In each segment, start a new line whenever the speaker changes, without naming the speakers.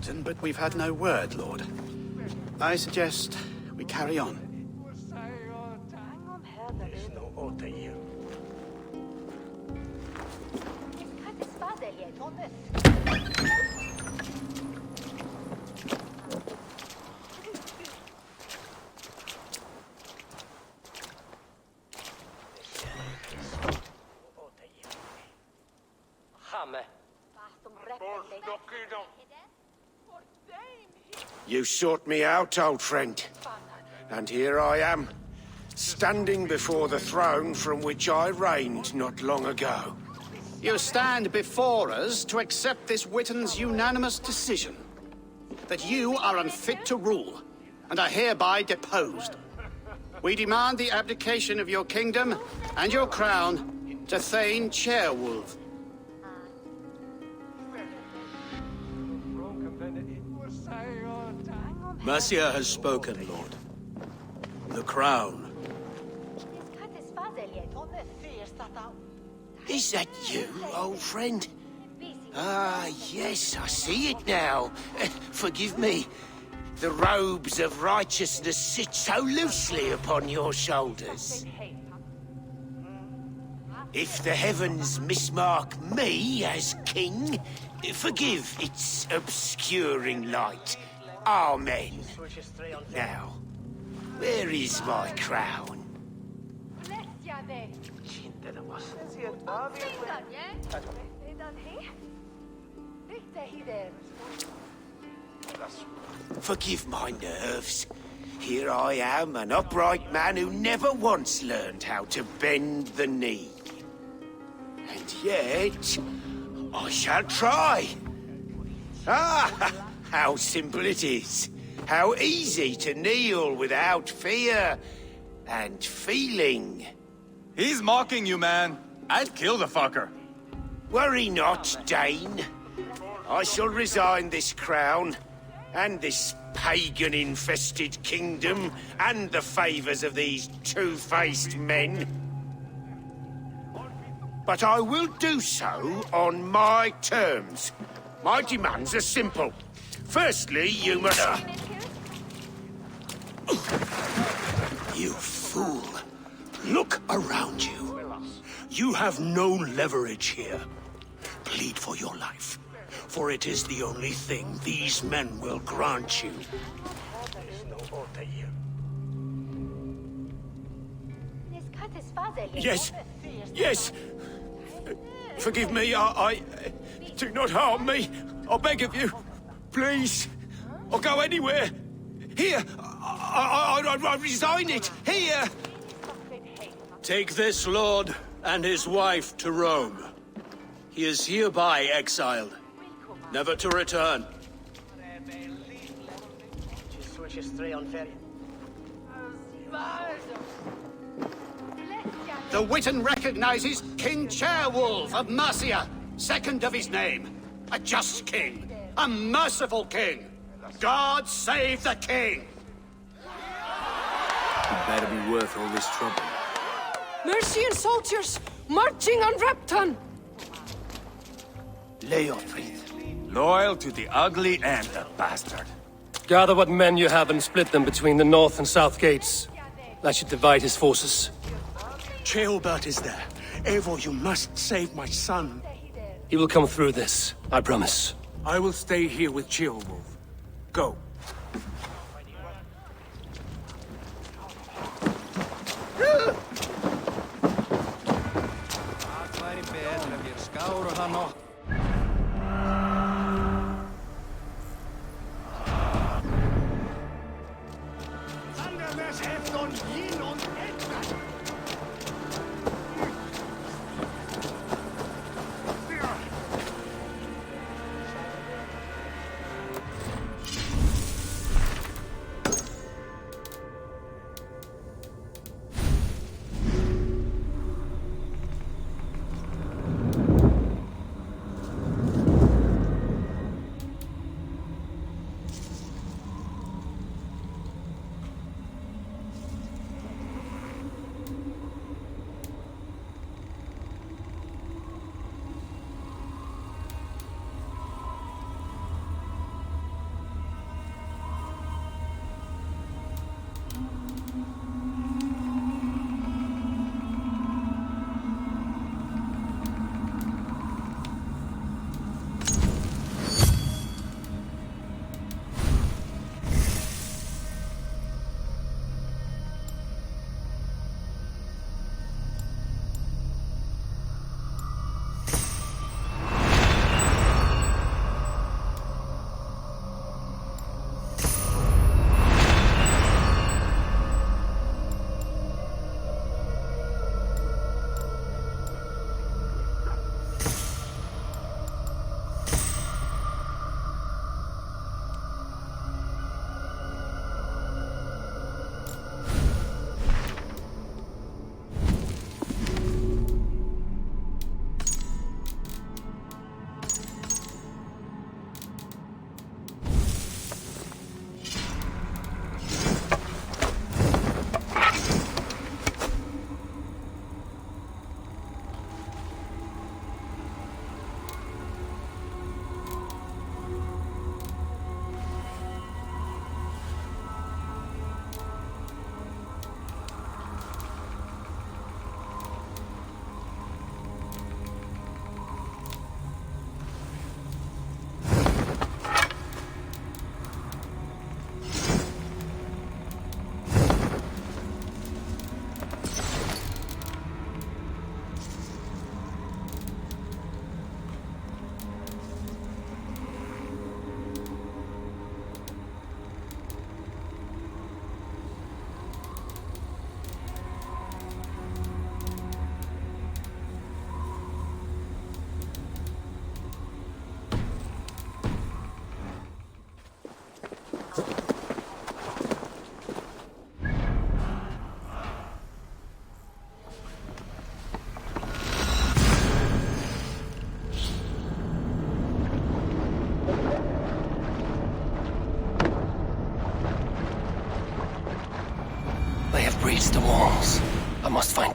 mountain, but we've had no word, Lord. I suggest we carry on.
You sought me out, old friend. And here I am, standing before the throne from which I reigned not long ago.
You stand before us to accept this Witten's unanimous decision. That you are unfit to rule, and are hereby deposed. We demand the abdication of your kingdom and your crown to Thane Chairwolf.
Mercia has spoken, Lord. The crown.
Is that you, old friend? Ah, yes, I see it now. Forgive me. The robes of righteousness sit so loosely upon your shoulders. If the heavens mismark me as king, forgive its obscuring light. Amen. Now, where is my crown? Forgive my nerves. Here I am, an upright man who never once learned how to bend the knee. And yet, I shall try. Ah, how simple it is. How easy to kneel without fear and feeling.
He's mocking you, man. I'd kill the fucker.
Worry not, Dane. I shall resign this crown, and this pagan-infested kingdom, and the favors of these two-faced men. But I will do so on my terms. My demands are simple. Firstly, you must...
You fool. Look around you. You have no leverage here. Plead for your life, for it is the only thing these men will grant you.
Yes, yes. Forgive me, I... Do not harm me. I beg of you. Please. I'll go anywhere. Here. I resign it. Here.
Take this lord and his wife to Rome. He is hereby exiled, never to return.
The Witten recognizes King Chairwolf of Mercia, second of his name. A just king, a merciful king. God save the king!
It better be worth all this trouble.
Mercian soldiers marching on Repton!
Leofrid.
Loyal to the ugly and the bastard.
Gather what men you have and split them between the north and south gates. That should divide his forces.
Ceolbert is there. Eivor, you must save my son.
He will come through this, I promise.
I will stay here with Ceolwolf. Go.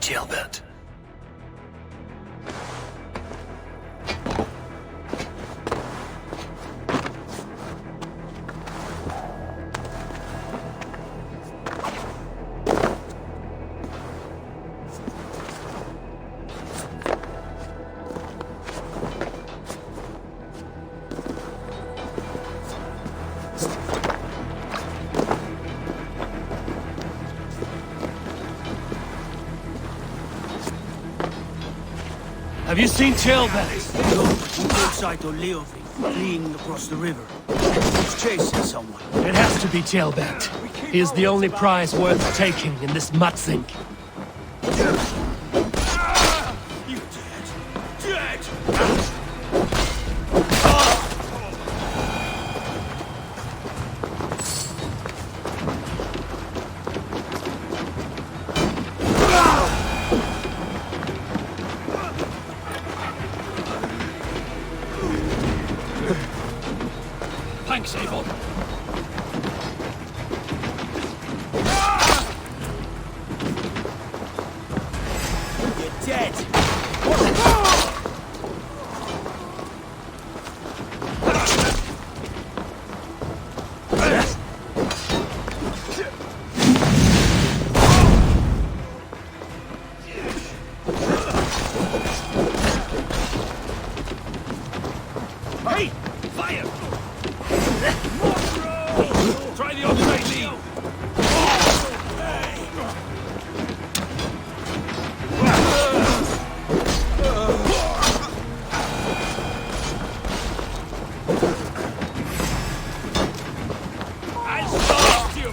jailbird. Have you seen jailbirds?
No, but we caught sight of Leofi fleeing across the river. He's chasing someone.
It has to be jailbird. He is the only prize worth taking in this mudsink.
You dead! Dead!
Thanks, Abel.
You're dead.
Hey! Fire! Try the other way, Lee! I stopped you!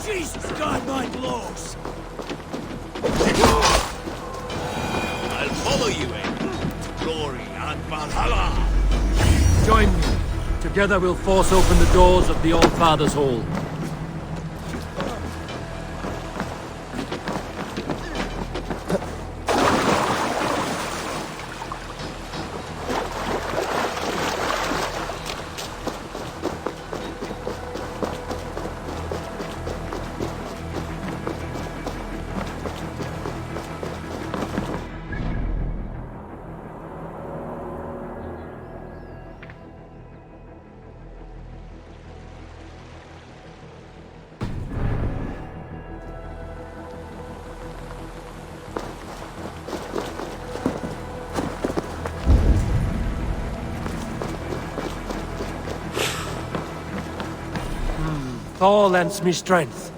Jesus, God, my blows!
I'll follow you, to glory and Valhalla!
Join me. Together we'll force open the doors of the All-Father's Hall. Thor lends me strength.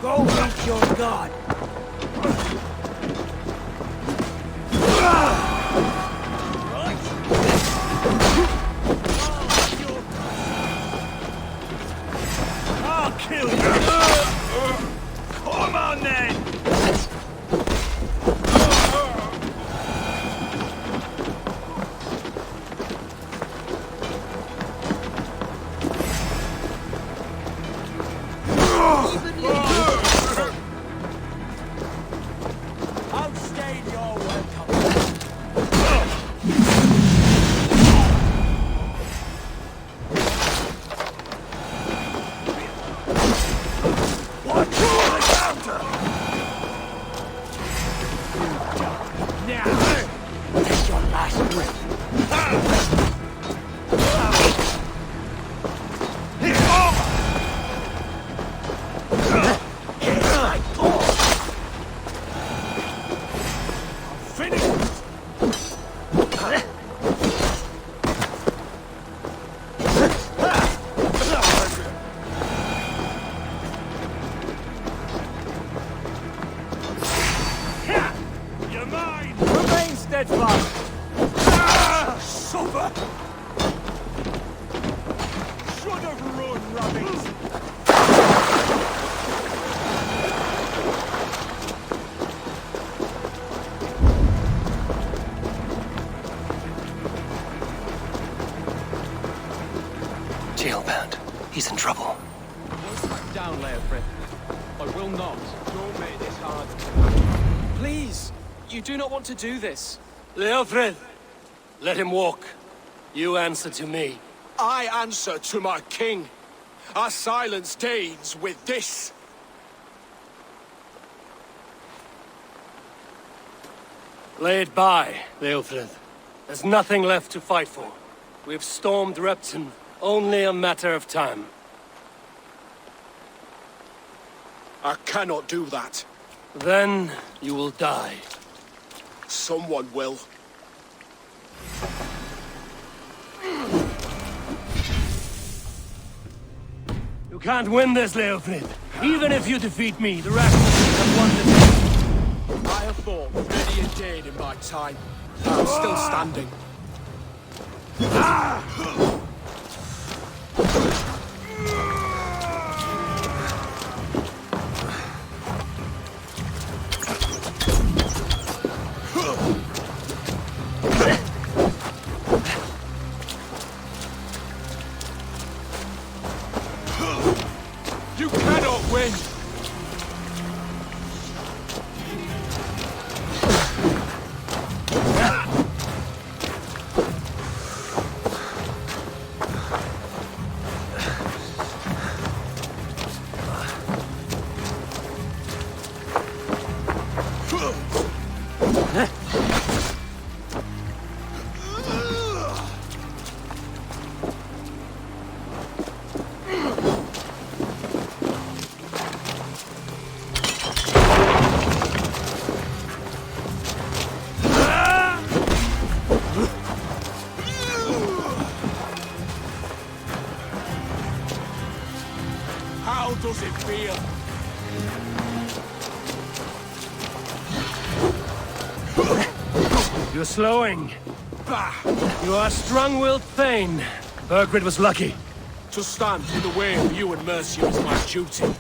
Go meet your god.
I'll kill you! Come on then!
Outstayed your welcome.
Watch your encounter!
Now, take your last breath.
You're mine!
Remain steadfast.
Super! Should have run, rabbit!
Jailbound. He's in trouble.
Down, Leofrid. I will not. Don't make this hard. Please, you do not want to do this.
Leofrid! Let him walk. You answer to me.
I answer to my king. I silence Danes with this.
Lay it by, Leofrid. There's nothing left to fight for. We've stormed Repton. Only a matter of time.
I cannot do that.
Then you will die.
Someone will.
You can't win this, Leofrid. Even if you defeat me, the rest of us have won this.
I have fought many a day in my time. I'm still standing. You cannot win! How does it feel?
You're slowing.
Bah!
You are strong-willed Thane. Burgred was lucky.
To stand in the way of you and Mercia is my duty.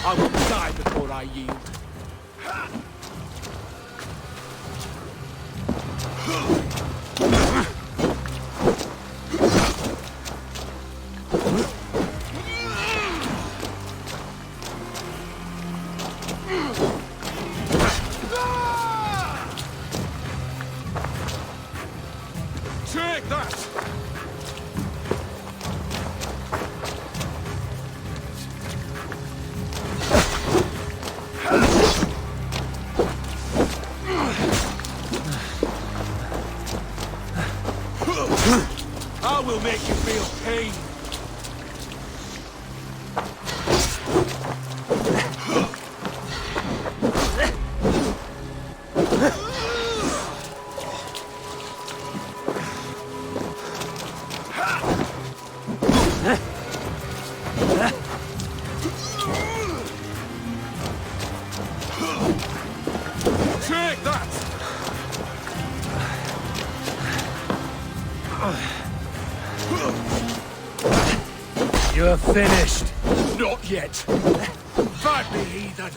I will die before I yield. Take that!
I will make you feel pain.
Take that!
You're finished.
Not yet. Fight me, heathen!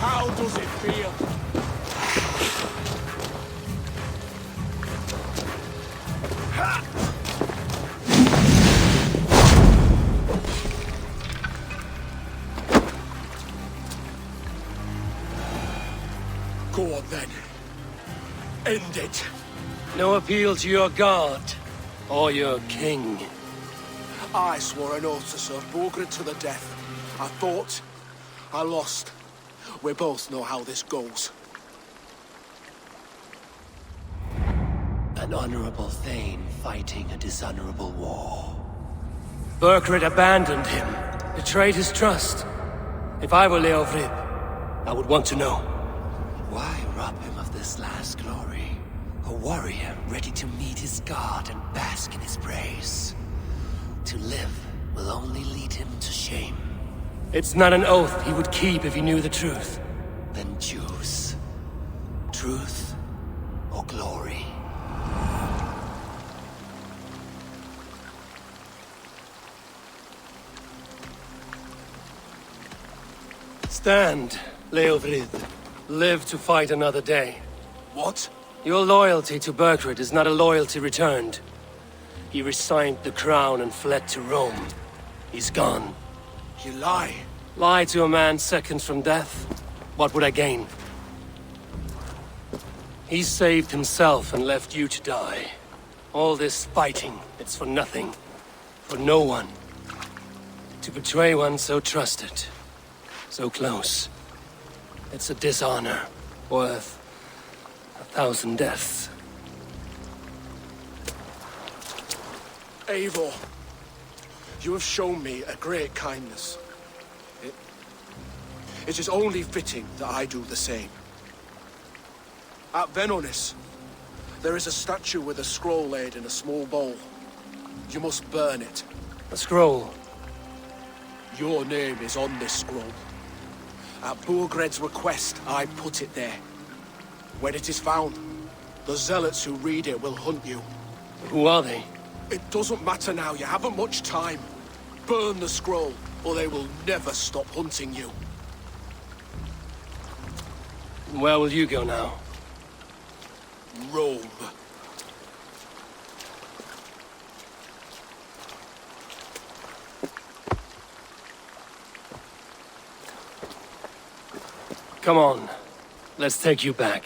How does it feel? Go on then. End it.
No appeal to your god or your king.
I swore an oath to serve Borgred to the death. I fought. I lost. We both know how this goes.
An honorable Thane fighting a dishonorable war. Burkred abandoned him, betrayed his trust. If I were Leofrid, I would want to know. Why rob him of this last glory? A warrior ready to meet his god and bask in his praise. To live will only lead him to shame. It's not an oath he would keep if he knew the truth. Then choose. Truth or glory. Stand, Leofrid. Live to fight another day.
What?
Your loyalty to Burkred is not a loyalty returned. He resigned the crown and fled to Rome. He's gone.
You lie.
Lie to a man seconds from death? What would I gain? He saved himself and left you to die. All this fighting, it's for nothing. For no one. To betray one so trusted. So close. It's a dishonor worth 1,000 deaths.
Eivor, you have shown me a great kindness. It is only fitting that I do the same. At Venonis, there is a statue with a scroll laid in a small bowl. You must burn it.
A scroll.
Your name is on this scroll. At Burgred's request, I put it there. When it is found, the zealots who read it will hunt you.
Who are they?
It doesn't matter now, you haven't much time. Burn the scroll, or they will never stop hunting you.
Where will you go now?
Rome.
Come on. Let's take you back.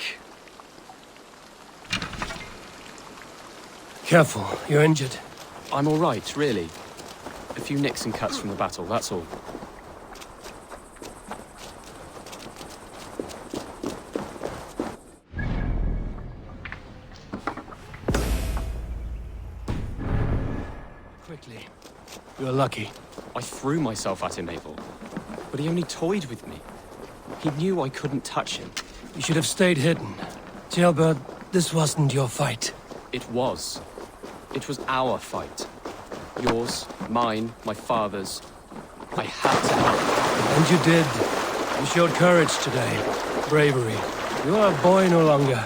Careful, you're injured.
I'm all right, really. A few nicks and cuts from the battle, that's all.
Quickly. You're lucky.
I threw myself at him, Abel. But he only toyed with me. He knew I couldn't touch him.
You should have stayed hidden. Jailbird, this wasn't your fight.
It was. It was our fight. Yours, mine, my father's. I had to help.
And you did. You showed courage today. Bravery. You are a boy no longer.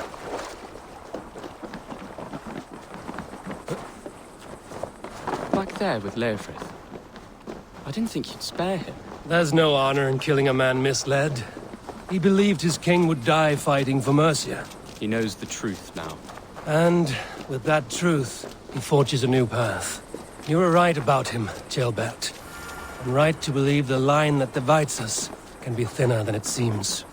Back there with Leofrith. I didn't think you'd spare him.
There's no honor in killing a man misled. He believed his king would die fighting for Mercia.
He knows the truth now.
And with that truth, he forges a new path. You were right about him, Jailbert. I'm right to believe the line that divides us can be thinner than it seems.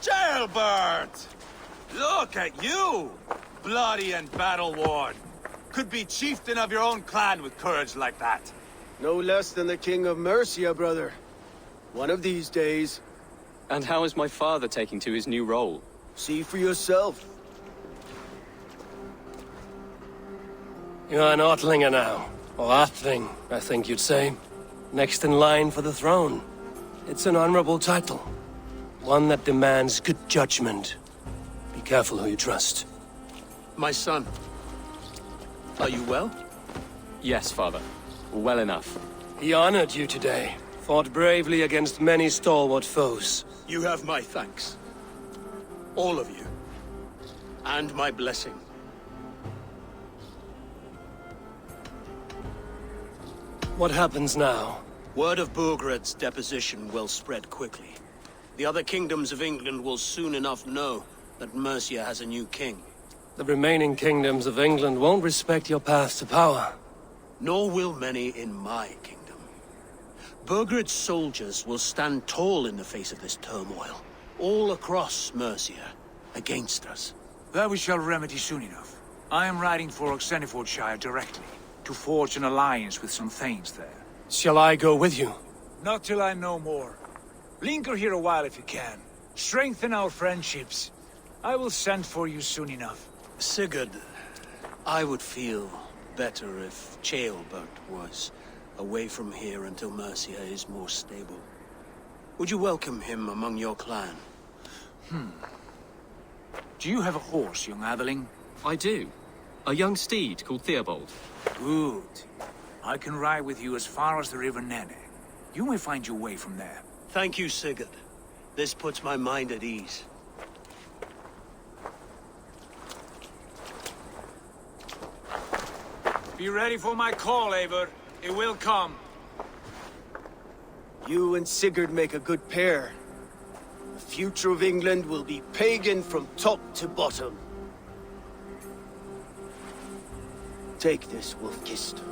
Jailbert! Look at you! Bloody and battle-worn. Could be chieftain of your own clan with courage like that.
No less than the King of Mercia, brother. One of these days.
And how is my father taking to his new role?
See for yourself.
You're an Ortlinger now. Or Athling, I think you'd say. Next in line for the throne. It's an honorable title. One that demands good judgment. Be careful who you trust.
My son. Are you well?
Yes, father. Well enough.
He honored you today. Fought bravely against many stalwart foes.
You have my thanks. All of you. And my blessing.
What happens now?
Word of Burgred's deposition will spread quickly. The other kingdoms of England will soon enough know that Mercia has a new king.
The remaining kingdoms of England won't respect your path to power.
Nor will many in my kingdom. Burgred's soldiers will stand tall in the face of this turmoil, all across Mercia, against us.
That we shall remedy soon enough. I am riding for Oxenfordshire directly, to forge an alliance with some thanes there.
Shall I go with you?
Not till I know more. Linger here a while if you can. Strengthen our friendships. I will send for you soon enough.
Sigurd, I would feel better if Ceolbert was away from here until Mercia is more stable. Would you welcome him among your clan?
Do you have a horse, young Atheling?
I do. A young steed called Theobald.
Good. I can ride with you as far as the River Nene. You may find your way from there.
Thank you, Sigurd. This puts my mind at ease.
Be ready for my call, Eivor. It will come.
You and Sigurd make a good pair. The future of England will be pagan from top to bottom. Take this, Wolf-Kissed,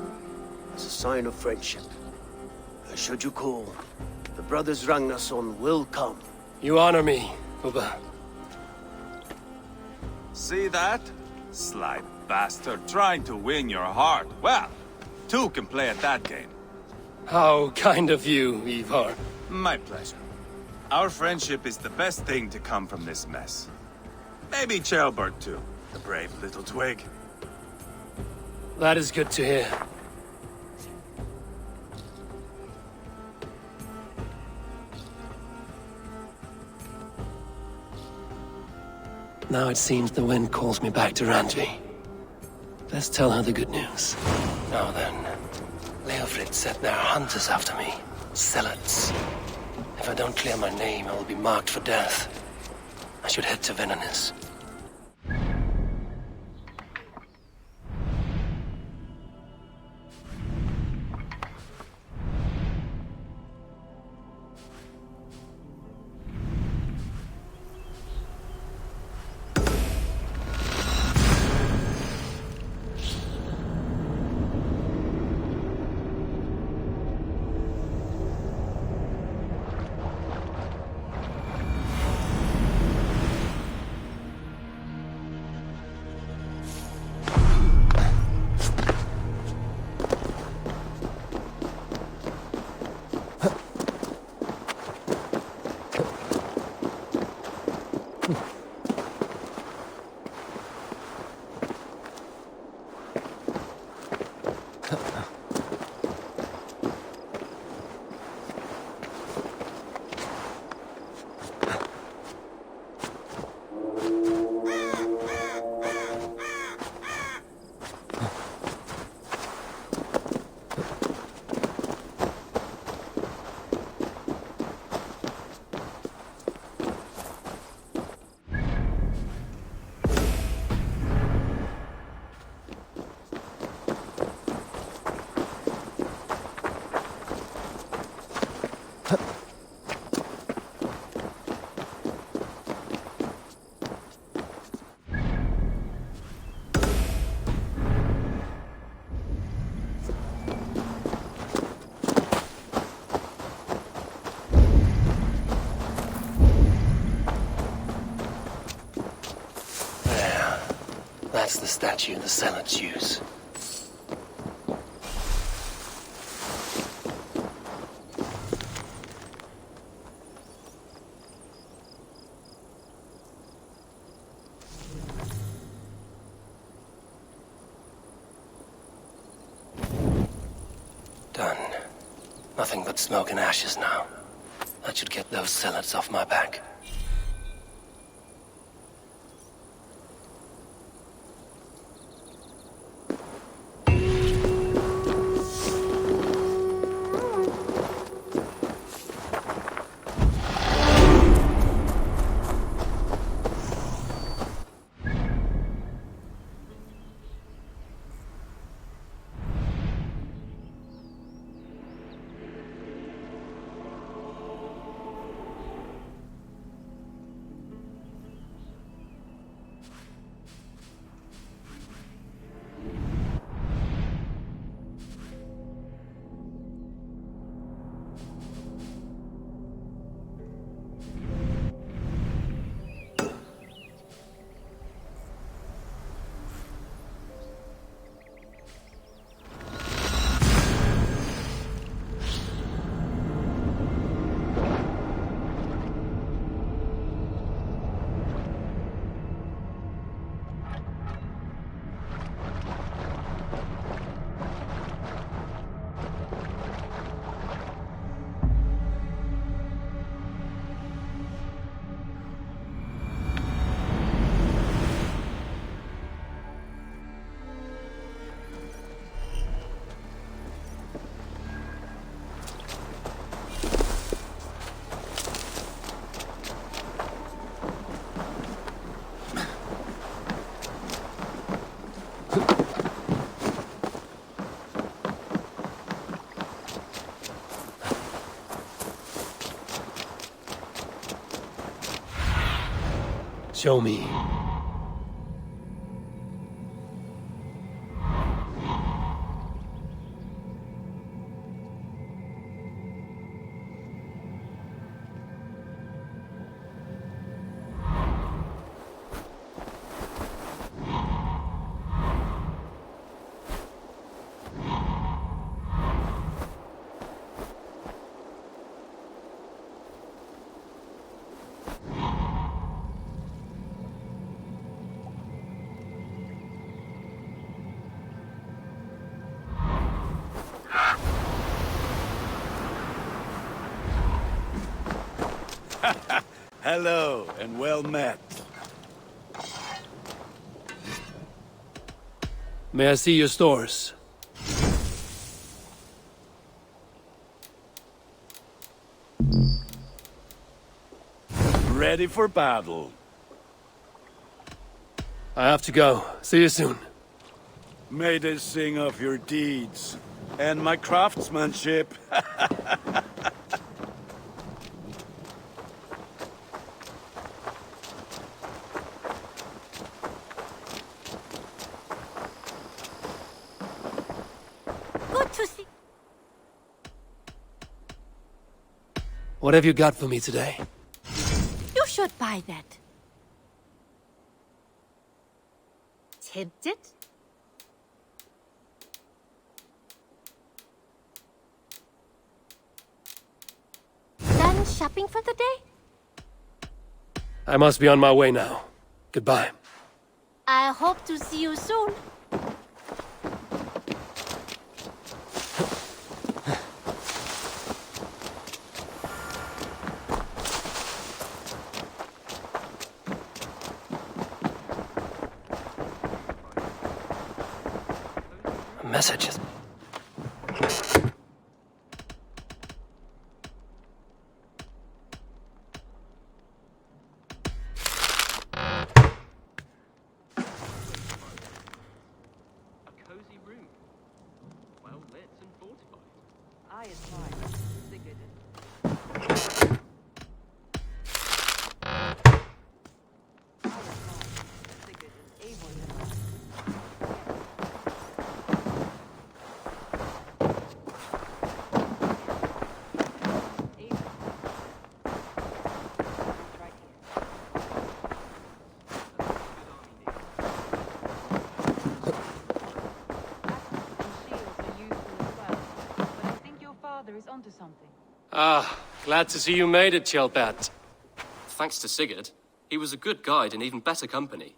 as a sign of friendship. Should you call, the brothers Ragnarsson will come.
You honor me, Ubba.
See that? Sly bastard, trying to win your heart. Well, two can play at that game.
How kind of you, Ivar.
My pleasure. Our friendship is the best thing to come from this mess. Maybe Ceolbert too, the brave little twig.
That is good to hear. Now it seems the wind calls me back to Randvi. Let's tell her the good news. Now then, Leofrid said there are hunters after me. Zealots. If I don't clear my name, I will be marked for death. I should head to Venanis. That's the statue the Zealots use. Done. Nothing but smoke and ashes now. That should get those Zealots off my back. Show me.
Hello, and well met.
May I see your stores?
Ready for battle.
I have to go. See you soon.
May they sing of your deeds and my craftsmanship.
Good to see.
What have you got for me today?
You should buy that. Tempted? Done shopping for the day?
I must be on my way now. Goodbye.
I hope to see you soon.
Messages.
onto something.
Ah, glad to see you made it, Chelbat.
Thanks to Sigurd. He was a good guide and even better company.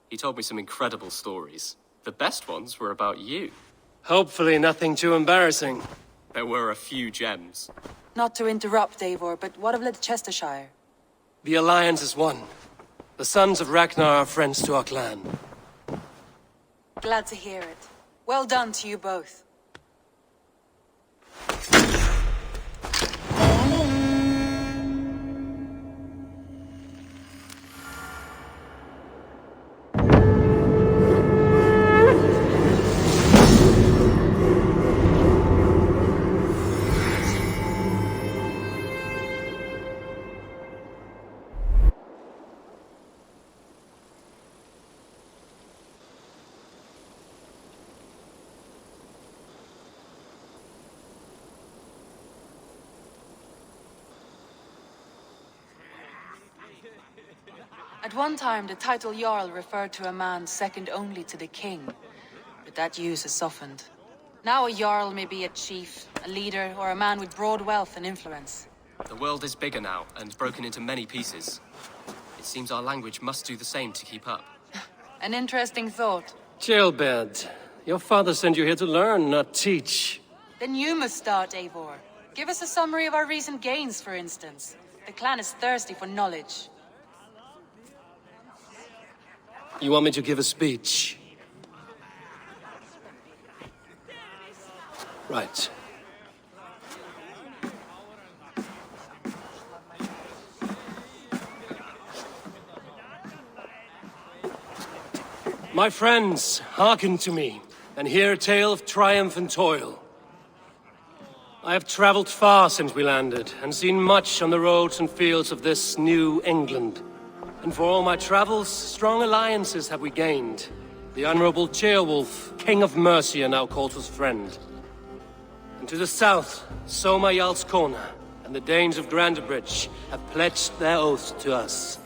He told me some incredible stories. The best ones were about you.
Hopefully nothing too embarrassing.
There were a few gems.
Not to interrupt, Eivor, but what of Leicestershire?
The Alliance is one. The sons of Ragnar are friends to our clan.
Glad to hear it. Well done to you both. At one time, the title Jarl referred to a man second only to the king. But that use has softened. Now a Jarl may be a chief, a leader, or a man with broad wealth and influence.
The world is bigger now, and broken into many pieces. It seems our language must do the same to keep up.
An interesting thought.
Chelbat, your father sent you here to learn, not teach.
Then you must start, Eivor. Give us a summary of our recent gains, for instance. The clan is thirsty for knowledge.
You want me to give a speech? Right. My friends, hearken to me, and hear a tale of triumph and toil. I have traveled far since we landed, and seen much on the roads and fields of this new England. And for all my travels, strong alliances have we gained. The Honorable Ceolwulf, King of Mercia, now calls us friend. And to the south, Soma Jarl's Corner, and the Danes of Grandebridge have pledged their oath to us.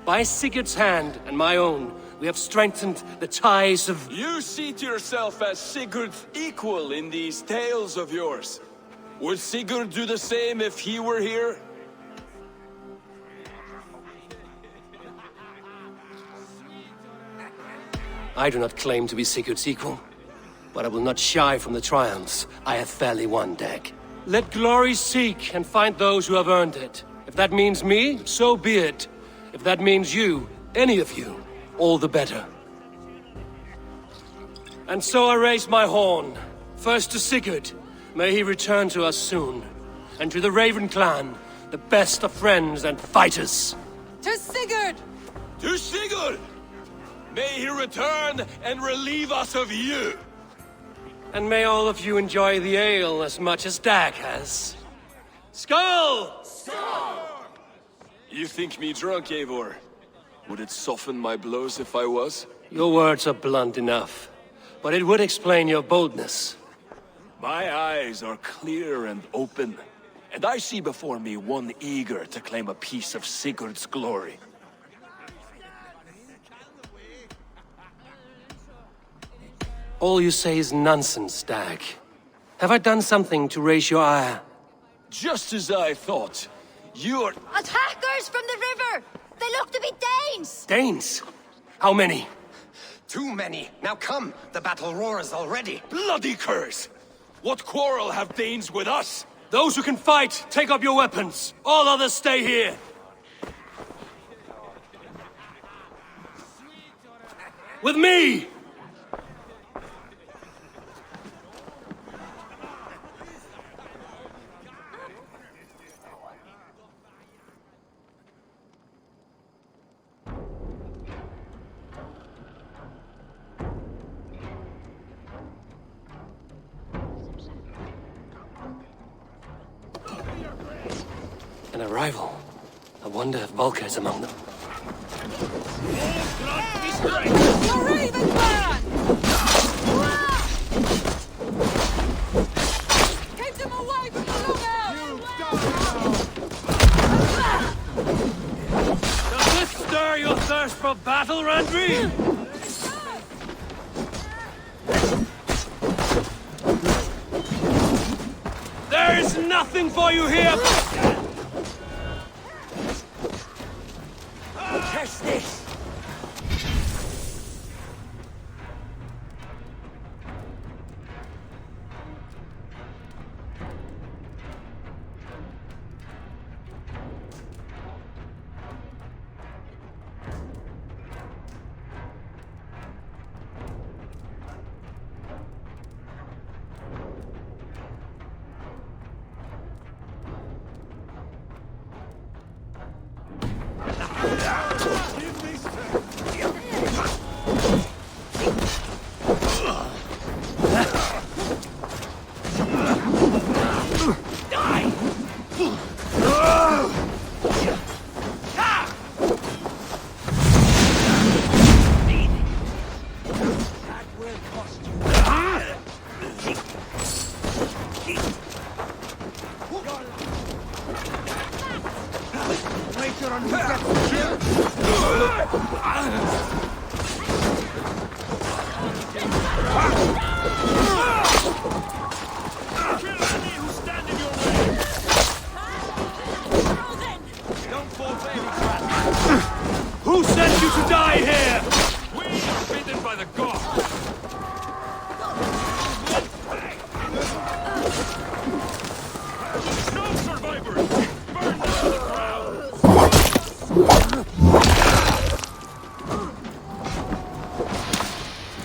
By Sigurd's hand and my own, we have strengthened the ties of...
You see to yourself as Sigurd's equal in these tales of yours. Would Sigurd do the same if he were here?
I do not claim to be Sigurd's equal, but I will not shy from the triumphs I have fairly won, Dag. Let glory seek and find those who have earned it. If that means me, so be it. If that means you, any of you, all the better. And so I raise my horn, first to Sigurd, may he return to us soon, and to the Raven clan, the best of friends and fighters.
To Sigurd!
To Sigurd! May he return and relieve us of you!
And may all of you enjoy the ale as much as Dag has. Skull!
You think me drunk, Eivor? Would it soften my blows if I was?
Your words are blunt enough, but it would explain your boldness.
My eyes are clear and open, and I see before me one eager to claim a piece of Sigurd's glory.
All you say is nonsense, Dag. Have I done something to raise your ire?
Just as I thought. You're...
Attackers from the river! They look to be Danes!
Danes? How many?
Too many. Now come, the battle roars already.
Bloody curse! What quarrel have Danes with us?
Those who can fight, take up your weapons. All others stay here. With me! An arrival. I wonder if Volker is among them.
The Raven clan! Keep them away from the lookout!
Does this stir your thirst for battle, Randri? There is none! nothing for you here!
Catch this!
Who sent you to die here?
We are bidden by the gods. No survivors! Burn down the ground!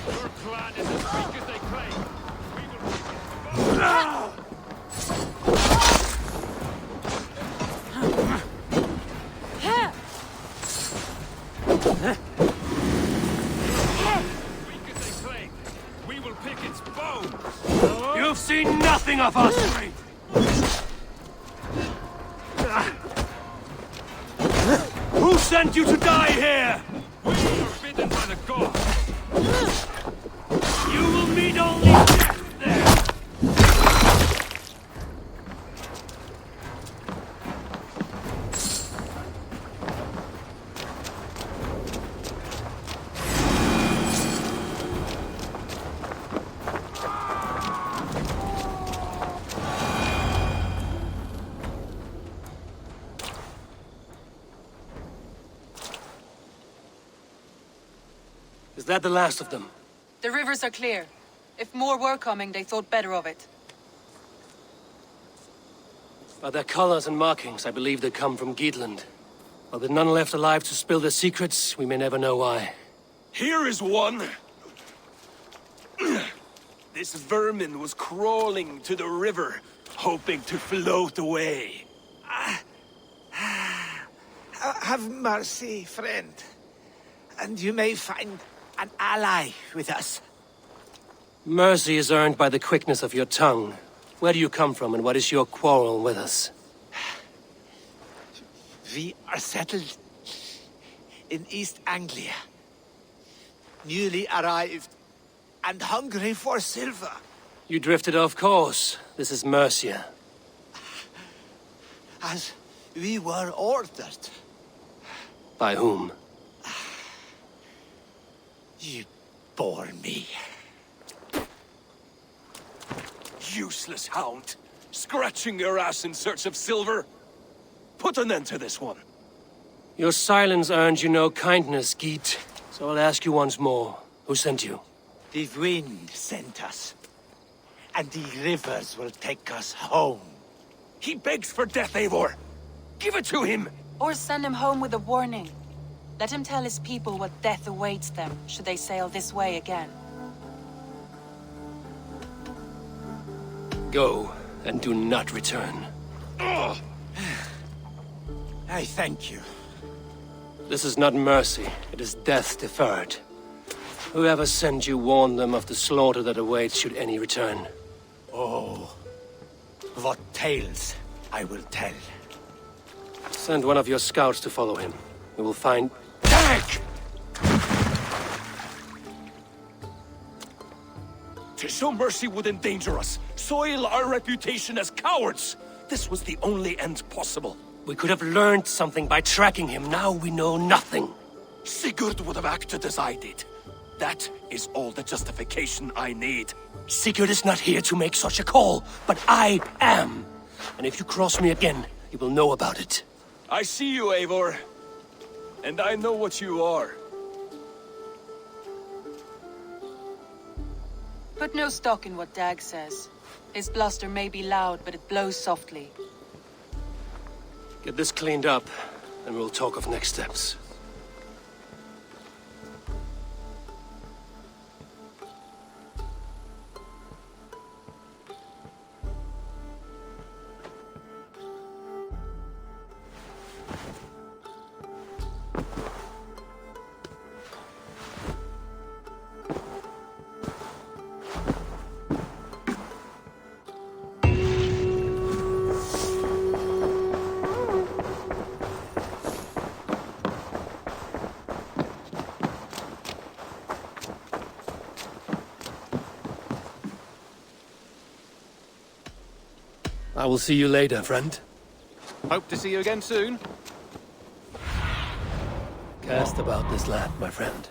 Your clan is as weak as they claim. We will... Weak as they claim. We will pick its bones.
You've seen nothing of us! Who sent you to die here?
We are bidden by the gods.
You will meet only death there! Is that the last of them?
The rivers are clear. If more were coming, they thought better of it.
By their colors and markings, I believe they come from Geatland. But with none left alive to spill their secrets, we may never know why.
Here is one. This vermin was crawling to the river, hoping to float away.
Have mercy, friend. And you may find an ally with us.
Mercy is earned by the quickness of your tongue. Where do you come from, and what is your quarrel with us?
We are settled in East Anglia. Newly arrived and hungry for silver.
You drifted off course. This is Mercia.
As we were ordered.
By whom?
You bore me.
Useless hound. Scratching your ass in search of silver. Put an end to this one.
Your silence earned you no kindness, Geet. So I'll ask you once more. Who sent you?
The wind sent us. And the rivers will take us home.
He begs for death, Eivor. Give it to him.
Or send him home with a warning. Let him tell his people what death awaits them, should they sail this way again.
Go, and do not return.
I thank you.
This is not mercy, it is death deferred. Whoever sent you warned them of the slaughter that awaits should any return.
Oh, what tales I will tell.
Send one of your scouts to follow him. We will find...
Tank!
'Tis so mercy would endanger us, soil our reputation as cowards. This was the only end possible.
We could have learned something by tracking him. Now we know nothing.
Sigurd would have acted as I did. That is all the justification I need.
Sigurd is not here to make such a call, but I am. And if you cross me again, you will know about it.
I see you, Eivor. And I know what you are.
Put no stock in what Dag says. His bluster may be loud, but it blows softly.
Get this cleaned up, and we'll talk of next steps. I will see you later, friend.
Hope to see you again soon.
Cast about this land, my friend.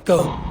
Go.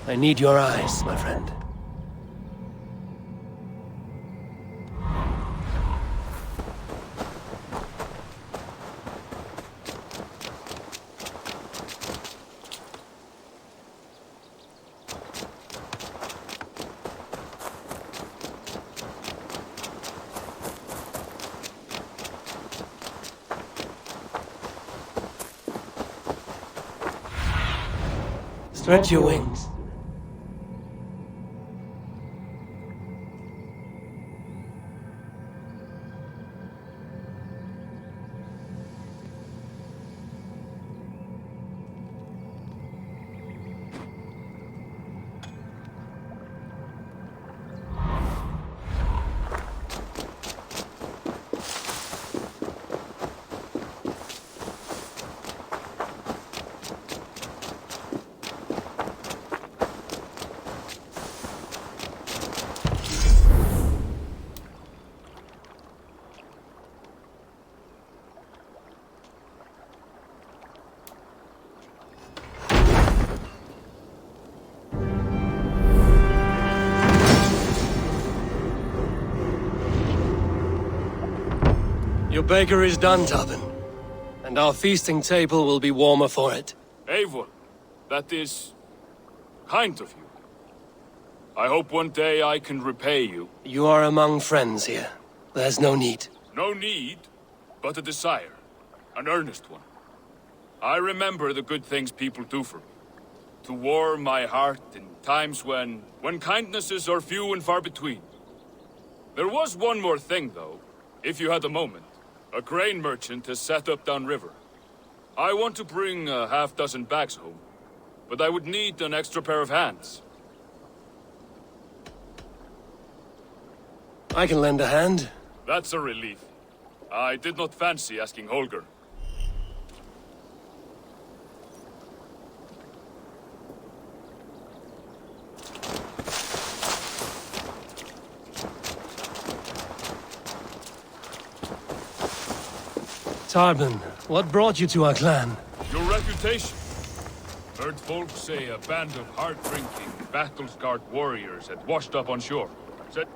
I need your eyes, my friend. Stretch your wings. Your baker is done, Tobin. And our feasting table will be warmer for it.
Eivor, that is kind of you. I hope one day I can repay you.
You are among friends here. There's no need.
No need, but a desire. An earnest one. I remember the good things people do for me. To warm my heart in times when kindnesses are few and far between. There was one more thing, though, if you had a moment. A grain merchant has set up downriver. I want to bring a half-dozen bags home, but I would need an extra pair of hands.
I can lend a hand.
That's a relief. I did not fancy asking Holger.
Tarbin, what brought you to our clan?
Your reputation. Heard folk say a band of hard-drinking, battle-scarred warriors had washed up on shore. Said...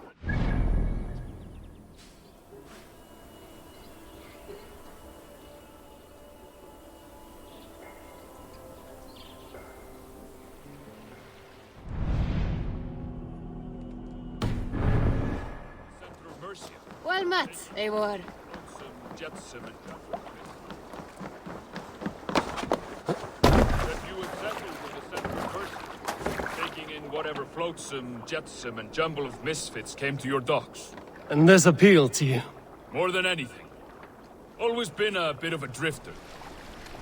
Well met, Eivor.
Taking in whatever flotsam, jetsam, and jumble of misfits came to your docks.
And this appealed to you?
More than anything. Always been a bit of a drifter.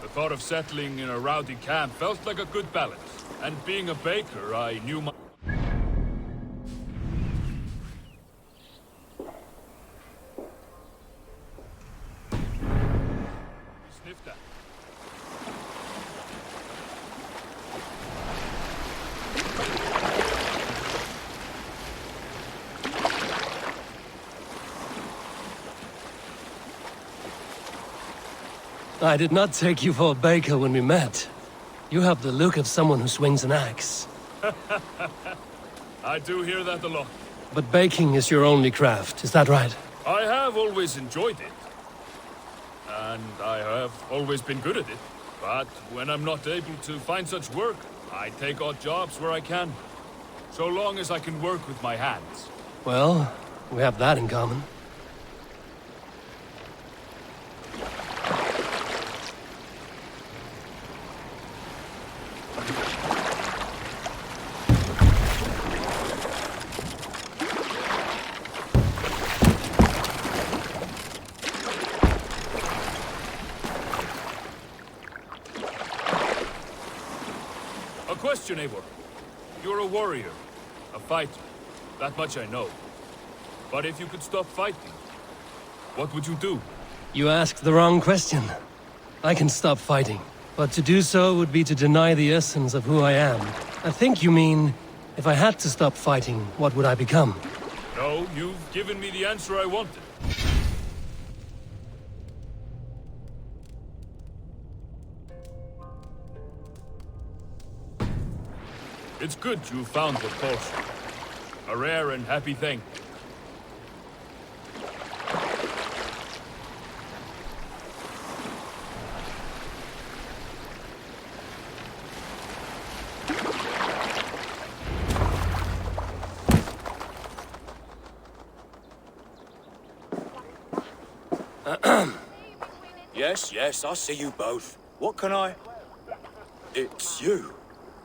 The thought of settling in a rowdy camp felt like a good balance. And being a baker, I knew my... Sniff that.
I did not take you for a baker when we met. You have the look of someone who swings an axe.
I do hear that a lot.
But baking is your only craft, is that right?
I have always enjoyed it. And I have always been good at it. But when I'm not able to find such work, I take odd jobs where I can. So long as I can work with my hands.
Well, we have that in common.
Question, Eivor. You're a warrior, a fighter. That much I know. But if you could stop fighting, what would you do?
You asked the wrong question. I can stop fighting, but to do so would be to deny the essence of who I am. I think you mean, if I had to stop fighting, what would I become?
No, you've given me the answer I wanted. It's good you found what calls you. A rare and happy thing.
Yes, I see you both. What can I... It's you.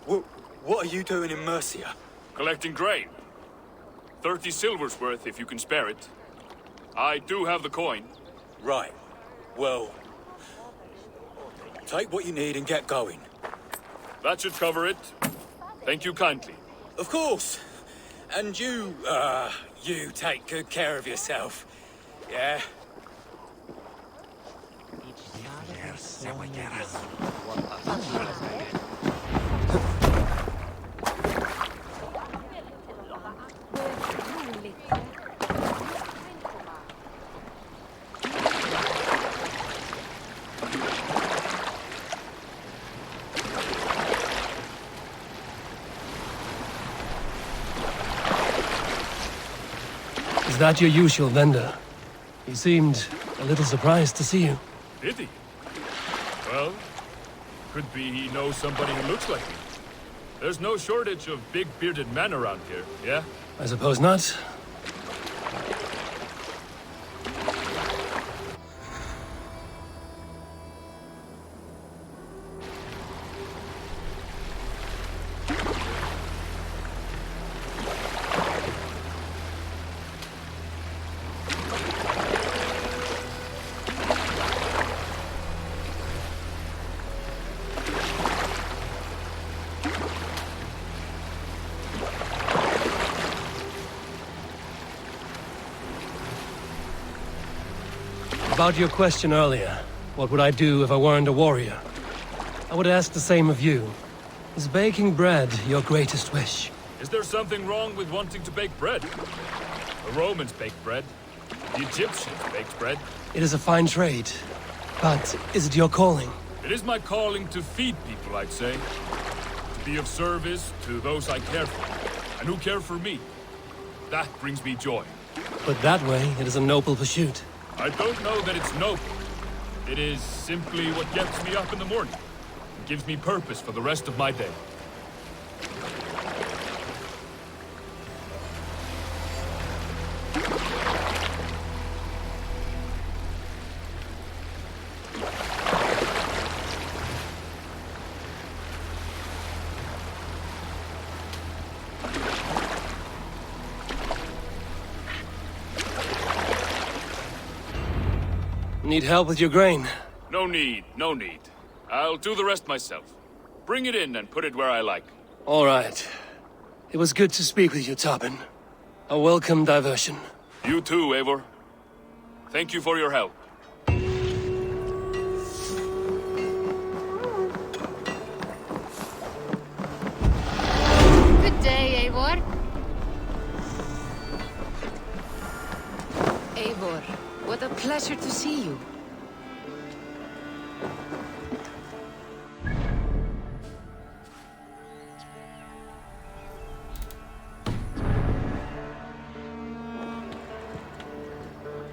What are you doing in Mercia?
Collecting grain. 30 silver's worth if you can spare it. I do have the coin.
Right. Well... take what you need and get going.
That should cover it. Thank you kindly.
Of course. And you take good care of yourself. Yeah?
Is that your usual vendor? He seemed a little surprised to see you.
Did he? Well, could be he knows somebody who looks like me. There's no shortage of big bearded men around here, yeah?
I suppose not. About your question earlier, what would I do if I weren't a warrior? I would ask the same of you. Is baking bread your greatest wish?
Is there something wrong with wanting to bake bread? The Romans baked bread. The Egyptians baked bread.
It is a fine trade, but is it your calling?
It is my calling to feed people, I'd say. To be of service to those I care for, and who care for me. That brings me joy.
But that way, it is a noble pursuit.
I don't know that it's noble. It is simply what gets me up in the morning. It gives me purpose for the rest of my day.
Need help with your grain?
No need, no need. I'll do the rest myself. Bring it in and put it where I like.
All right. It was good to speak with you, Tobin. A welcome diversion.
You too, Eivor. Thank you for your help.
Good day, Eivor.
Eivor, what a pleasure to see you.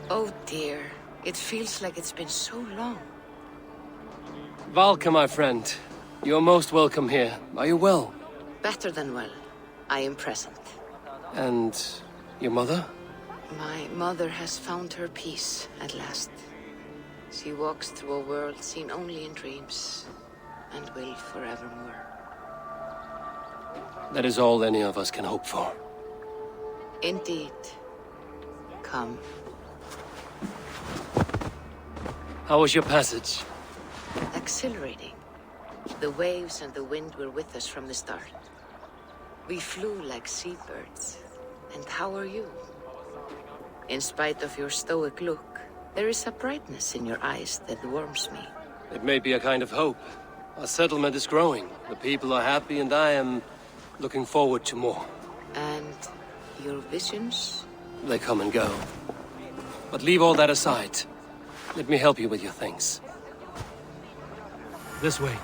Oh dear, it feels like it's been so long.
Valka, my friend. You're most welcome here. Are you well?
Better than well. I am present.
And your mother?
My mother has found her peace at last. She walks through a world seen only in dreams, and will forevermore.
That is all any of us can hope for.
Indeed. Come.
How was your passage?
Exhilarating. The waves and the wind were with us from the start. We flew like seabirds. And how are you? In spite of your stoic look, there is a brightness in your eyes that warms me.
It may be a kind of hope. Our settlement is growing. The people are happy and I am looking forward to more.
And your visions?
They come and go. But leave all that aside. Let me help you with your things. This way.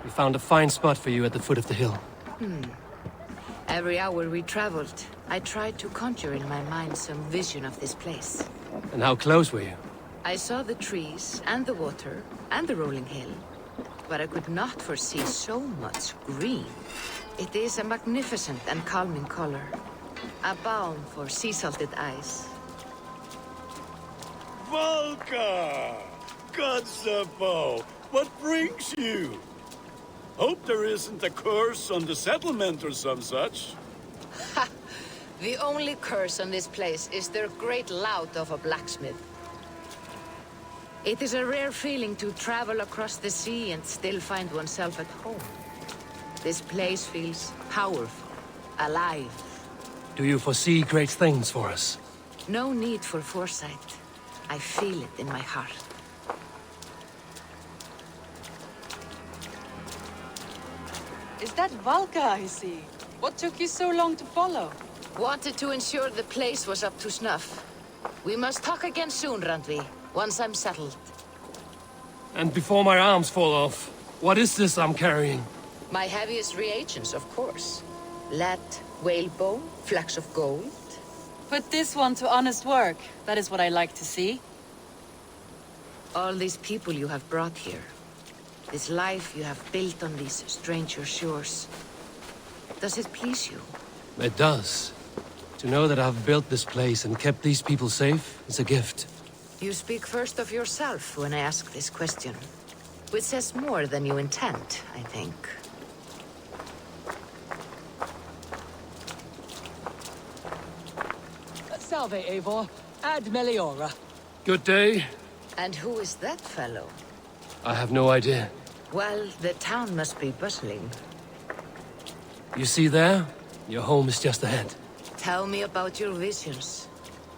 We found a fine spot for you at the foot of the hill.
Every hour we traveled, I tried to conjure in my mind some vision of this place.
And how close were you?
I saw the trees, and the water, and the rolling hill. But I could not foresee so much green. It is a magnificent and calming color. A balm for sea-salted eyes.
Volka! Gods above, what brings you? Hope there isn't a curse on the settlement or some such.
Ha! The only curse on this place is their great lout of a blacksmith. It is a rare feeling to travel across the sea and still find oneself at home. This place feels powerful, alive.
Do you foresee great things for us?
No need for foresight. I feel it in my heart.
Is that Valka I see? What took you so long to follow?
Wanted to ensure the place was up to snuff. We must talk again soon, Randvi, once I'm settled.
And before my arms fall off, what is this I'm carrying?
My heaviest reagents, of course. Lead, whalebone, flecks of gold.
Put this one to honest work. That is what I like to see.
All these people you have brought here. This life you have built on these stranger shores. Does it please you?
It does. To know that I've built this place and kept these people safe is a gift.
You speak first of yourself when I ask this question. Which says more than you intend, I think.
Salve, Eivor. Ad Meliora.
Good day.
And who is that fellow?
I have no idea.
Well, the town must be bustling.
You see there? Your home is just ahead.
Tell me about your visions.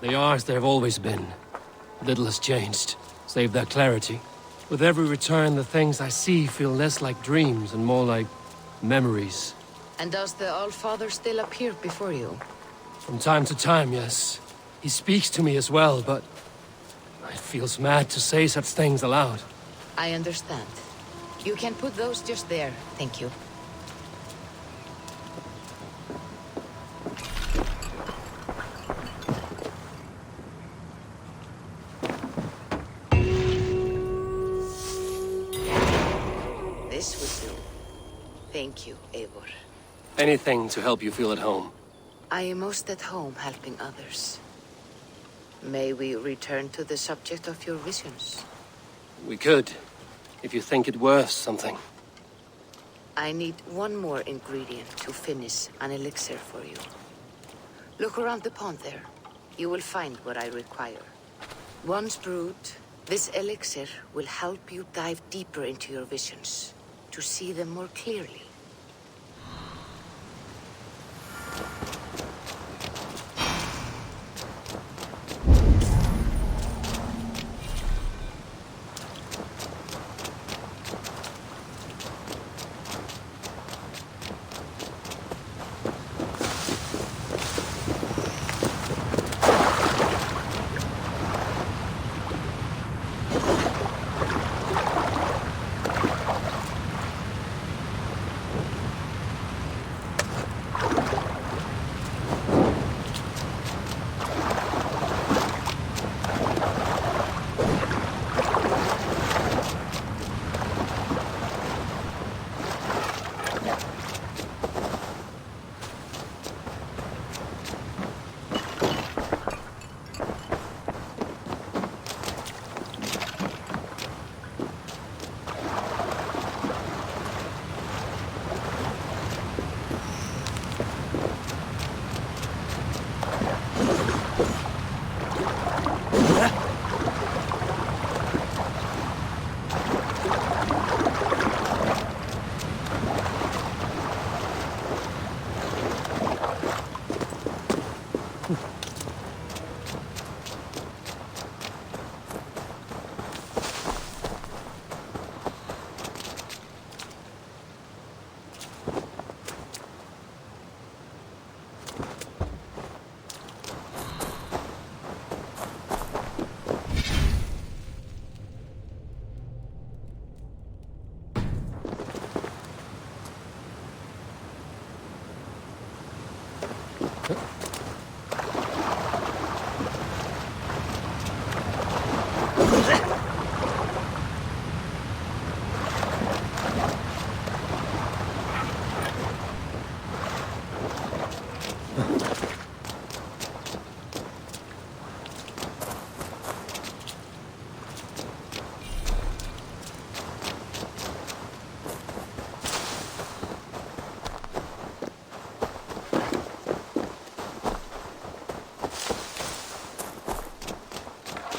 They are as they've always been. Little has changed, save their clarity. With every return, the things I see feel less like dreams and more like memories.
And does the All-Father still appear before you?
From time to time, yes. He speaks to me as well, but it feels mad to say such things aloud.
I understand. You can put those just there, thank you. This will do. Thank you, Eivor.
Anything to help you feel at home.
I am most at home helping others. May we return to the subject of your visions?
We could, if you think it worth something.
I need one more ingredient to finish an elixir for you. Look around the pond there. You will find what I require. Once brewed, this elixir will help you dive deeper into your visions, to see them more clearly.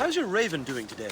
How's your raven doing today?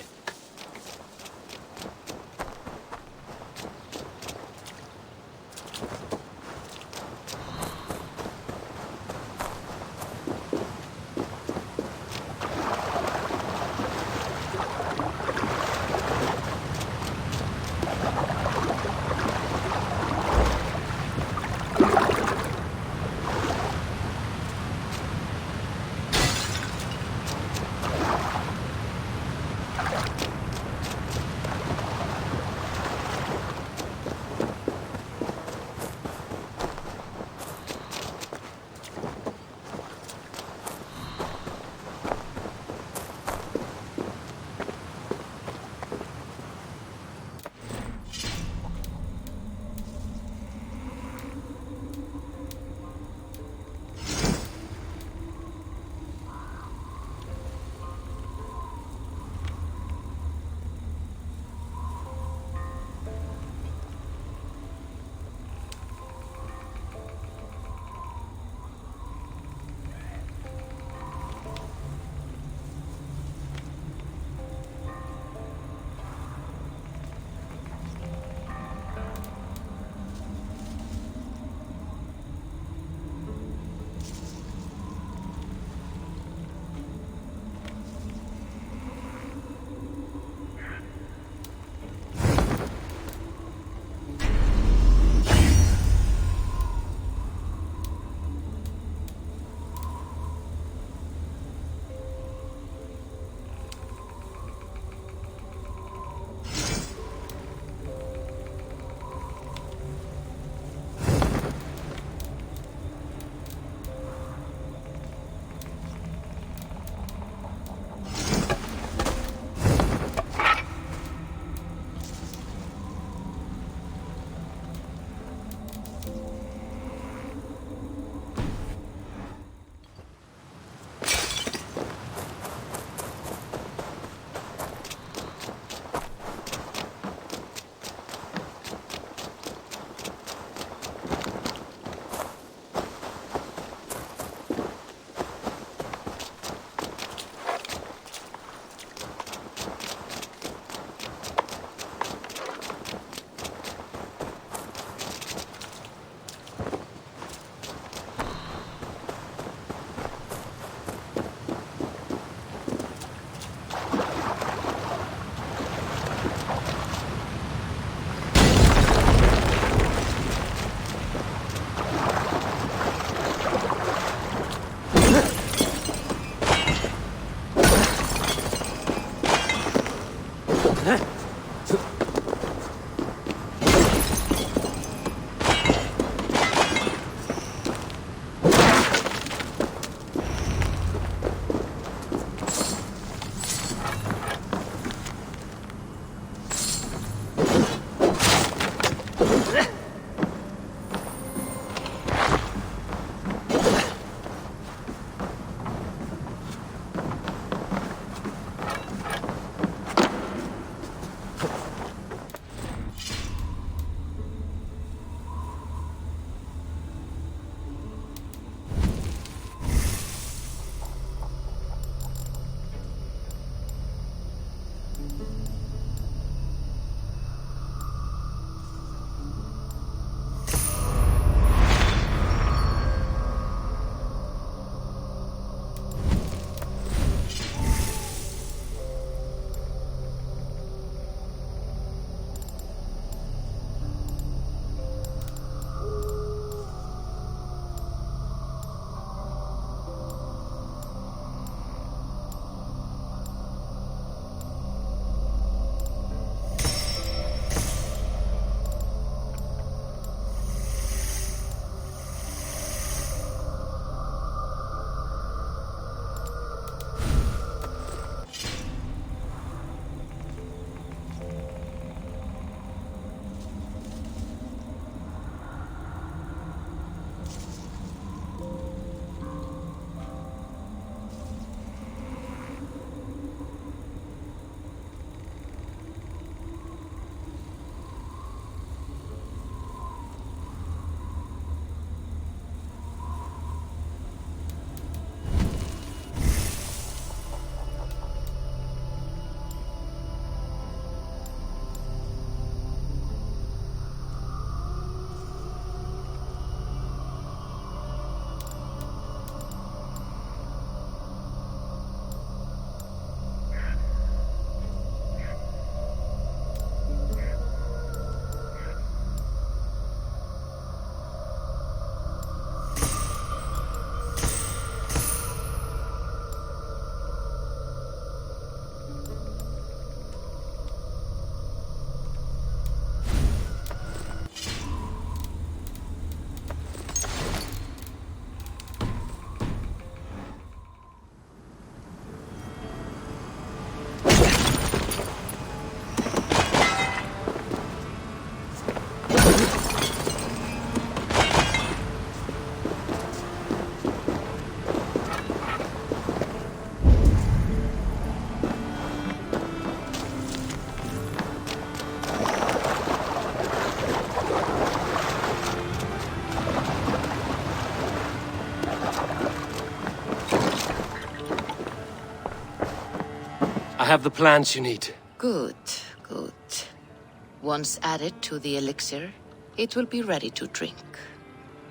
have the plants you need.
Good, good. Once added to the elixir, it will be ready to drink.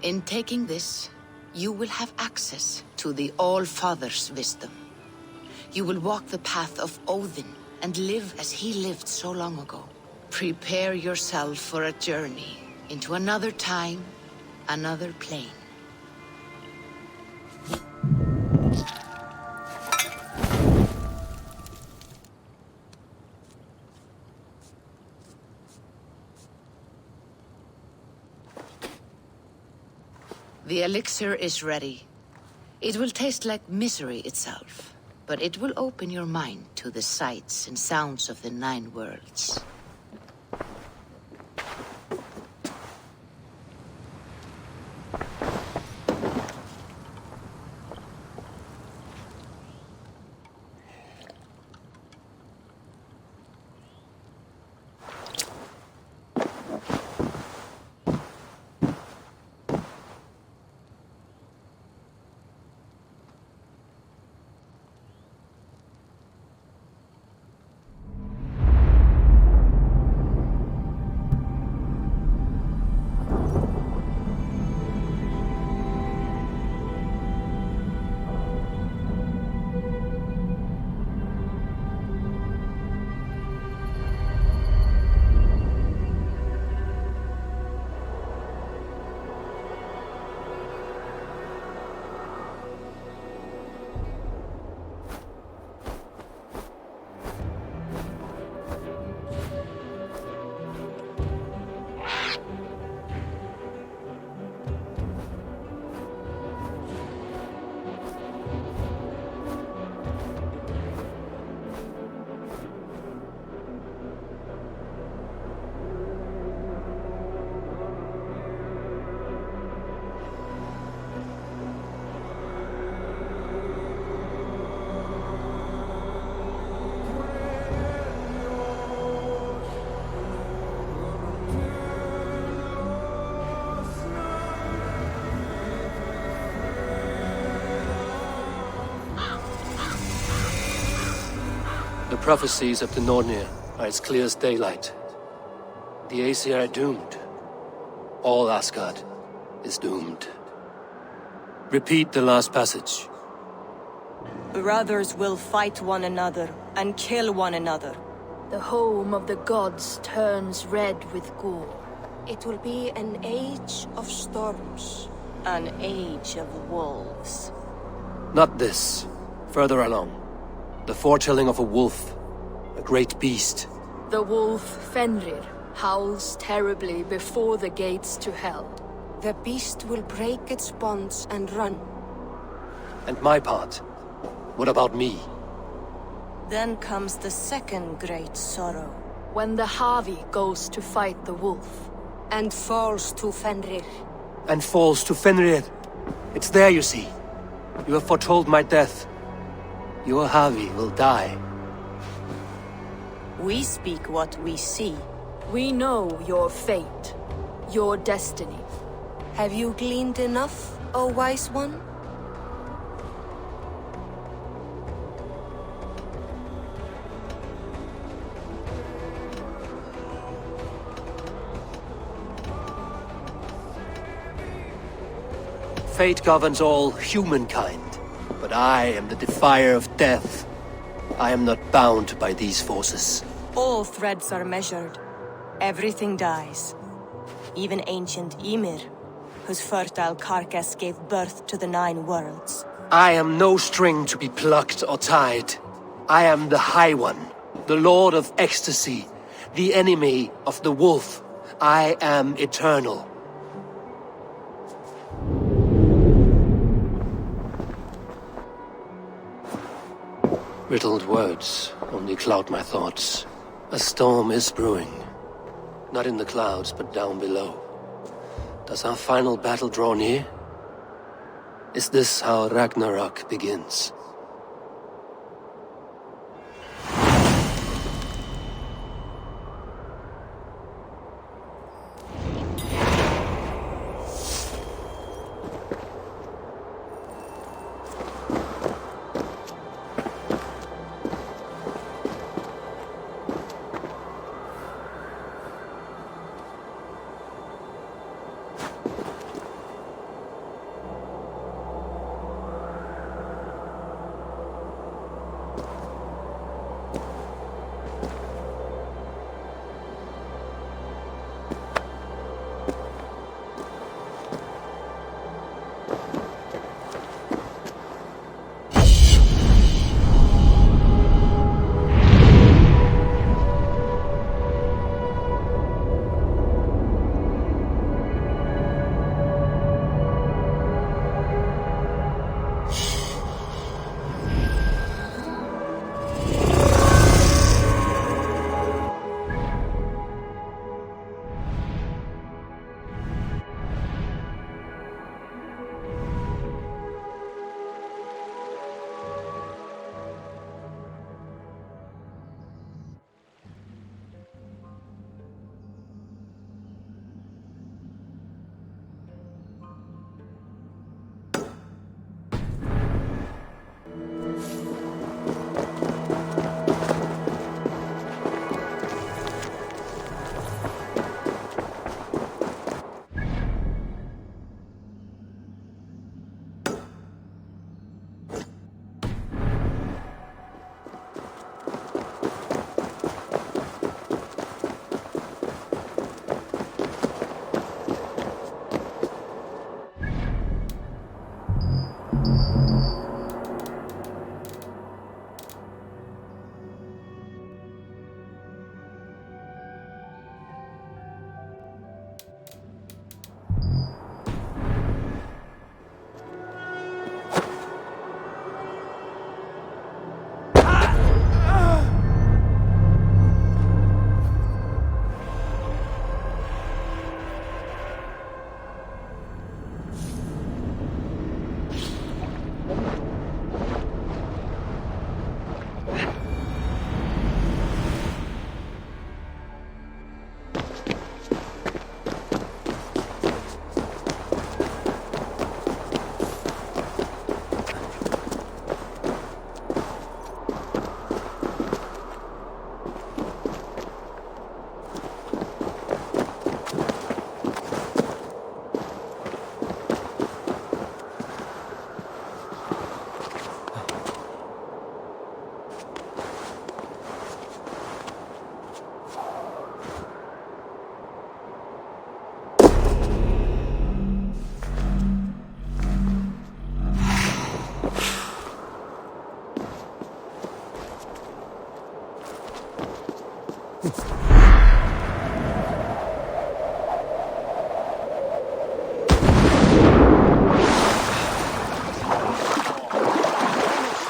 In taking this, you will have access to the All-Father's wisdom. You will walk the path of Odin and live as he lived so long ago. Prepare yourself for a journey into another time, another plane. The elixir is ready. It will taste like misery itself, but it will open your mind to the sights and sounds of the 9 worlds.
The prophecies of the Nornir are as clear as daylight. The Aesir are doomed. All Asgard is doomed. Repeat the last passage.
Brothers will fight one another and kill one another.
The home of the gods turns red with gore. It will be an age of storms.
An age of wolves.
Not this. Further along. The foretelling of a wolf. A great beast.
The wolf Fenrir howls terribly before the gates to hell.
The beast will break its bonds and run.
And my part? What about me?
Then comes the second great sorrow.
When the Havi goes to fight the wolf.
And falls to Fenrir.
And falls to Fenrir. It's there, you see. You have foretold my death. Your Havi will die.
We speak what we see.
We know your fate. Your destiny.
Have you gleaned enough, O wise one?
Fate governs all humankind, but I am the defier of death. I am not bound by these forces.
All threads are measured. Everything dies. Even ancient Ymir, whose fertile carcass gave birth to the 9 worlds.
I am no string to be plucked or tied. I am the High One, the Lord of Ecstasy, the enemy of the wolf. I am eternal. Riddled words only cloud my thoughts. A storm is brewing. Not in the clouds, but down below. Does our final battle draw near? Is this how Ragnarok begins?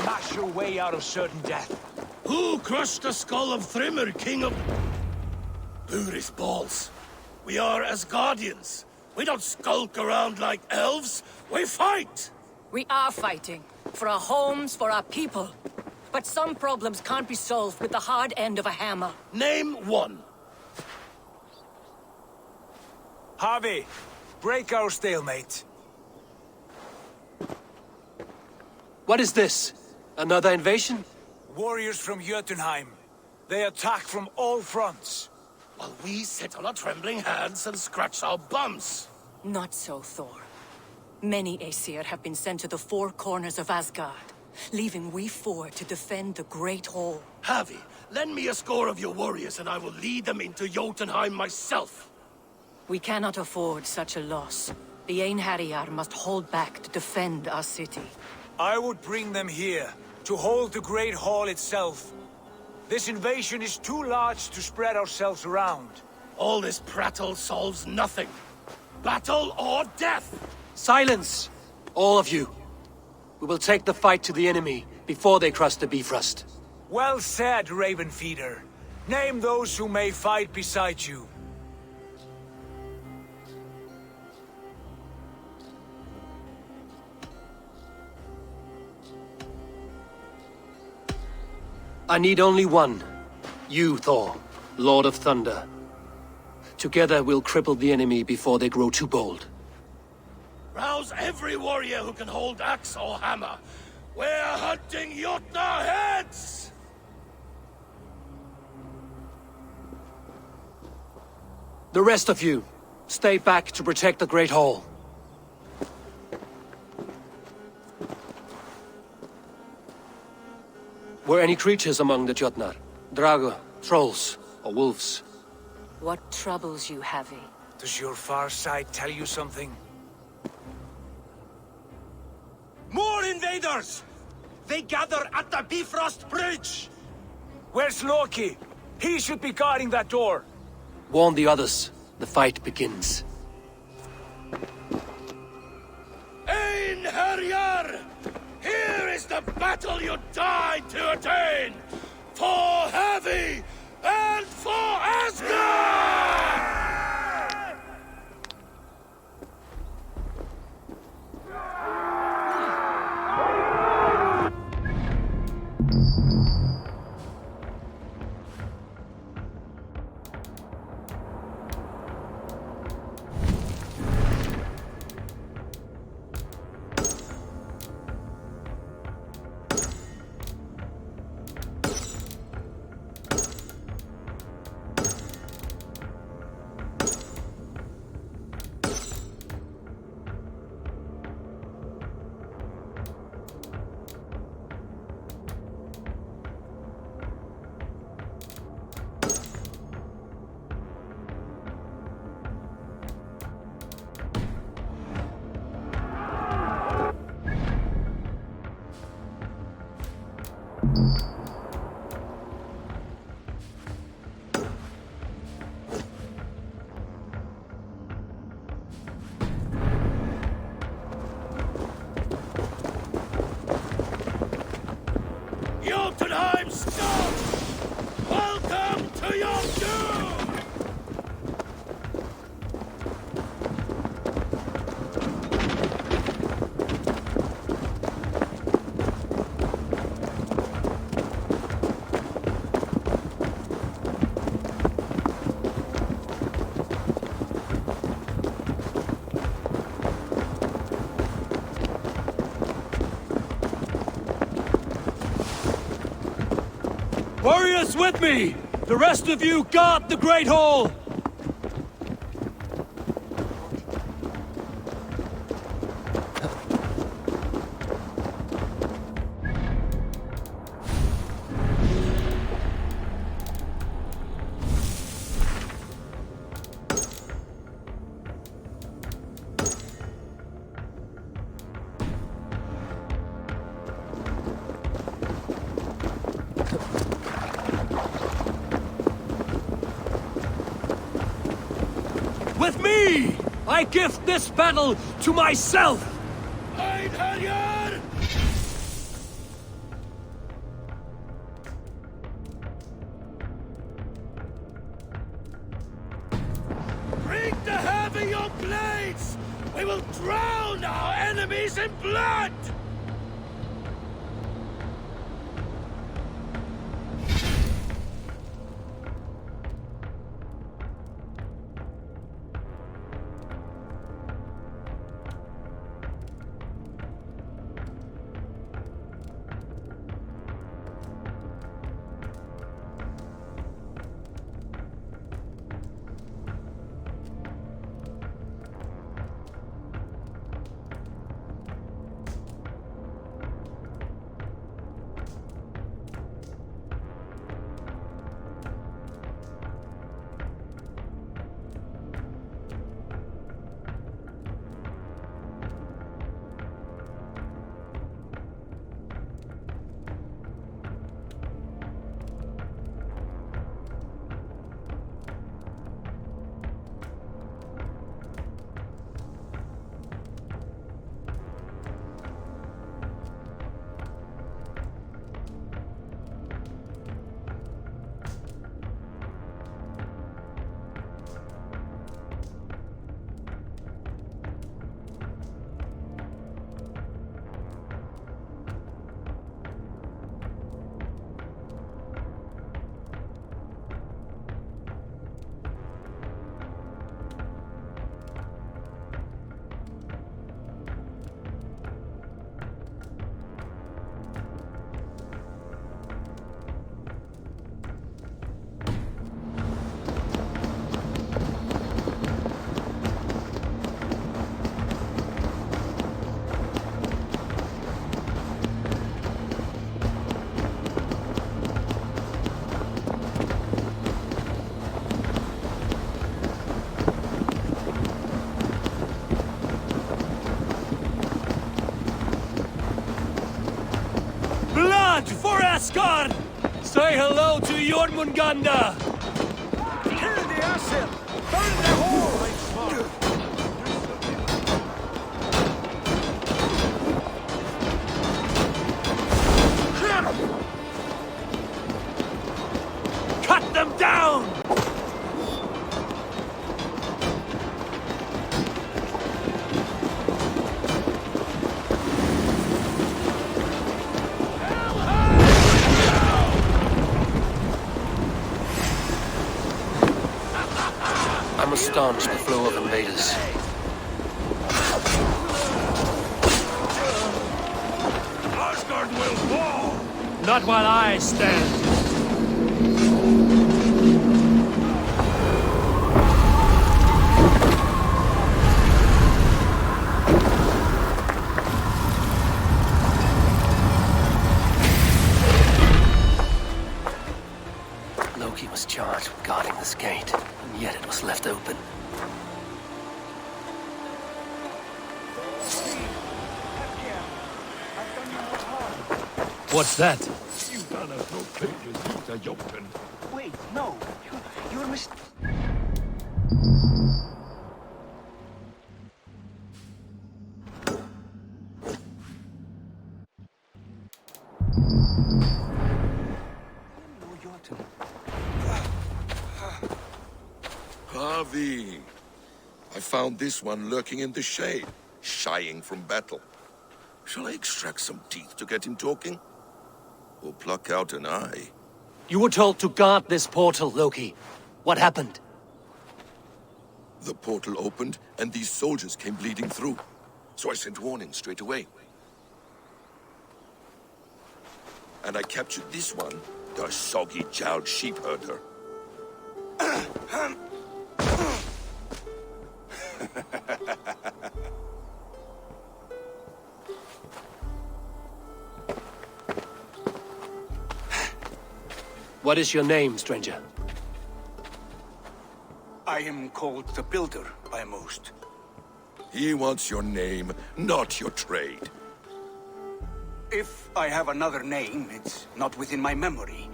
Smash your way out of certain death.
Who crushed the skull of Thrimmer, king of... Buri's balls. We are Asgardians. We don't skulk around like elves. We fight!
We are fighting. For our homes, for our people. But some problems can't be solved with the hard end of a hammer.
Name one.
Harvey, break our stalemate.
What is this? Another invasion?
Warriors from Jotunheim. They attack from all fronts.
While we sit on our trembling hands and scratch our bums.
Not so, Thor. Many Aesir have been sent to the four corners of Asgard, leaving we four to defend the Great Hall.
Harvey, lend me a score of your warriors and I will lead them into Jotunheim myself.
We cannot afford such a loss. The Einherjar must hold back to defend our city.
I would bring them here, to hold the Great Hall itself. This invasion is too large to spread ourselves around.
All this prattle solves nothing. Battle or death!
Silence! All of you. We will take the fight to the enemy before they cross the Bifrost.
Well said, Ravenfeeder. Name those who may fight beside you.
I need only one. You, Thor, Lord of Thunder. Together we'll cripple the enemy before they grow too bold.
Rouse every warrior who can hold axe or hammer. We're hunting Jotnar heads!
The rest of you, stay back to protect the Great Hall. Were any creatures among the Jotnar? Drago, trolls, or wolves?
What troubles you, Havi?
Does your far side tell you something?
More invaders! They gather at the Bifrost Bridge!
Where's Loki? He should be guarding that door.
Warn the others. The fight begins.
Einherjar! Here is the battle you died to attain! For Havi and for Asgard! Jotunheim stops! Welcome to your doom!
Warriors with me! The rest of you guard the Great Hall! With me! I gift this battle to myself!
Einherjar! Bring the heavy your blades! We will drown our enemies in blood!
For Asgard! Say hello to Jormungandr!
Kill the Aesir! Burn the hall!
Cut them down!
I must staunch the flow of invaders.
Asgard will fall!
Not while I stand!
Loki was charged with guarding this gate, and yet it was left open.
What's that?
You've done us no favors, Peter Jotun.
Wait, no. You're mis...
Avi! I found this one lurking in the shade, shying from battle. Shall I extract some teeth to get him talking? Or pluck out an eye?
You were told to guard this portal, Loki. What happened?
The portal opened, and these soldiers came bleeding through. So I sent warning straight away. And I captured this one, the soggy-jowled sheep herder.
What is your name, stranger?
I am called the Builder by most.
He wants your name, not your trade.
If I have another name, it's not within my memory.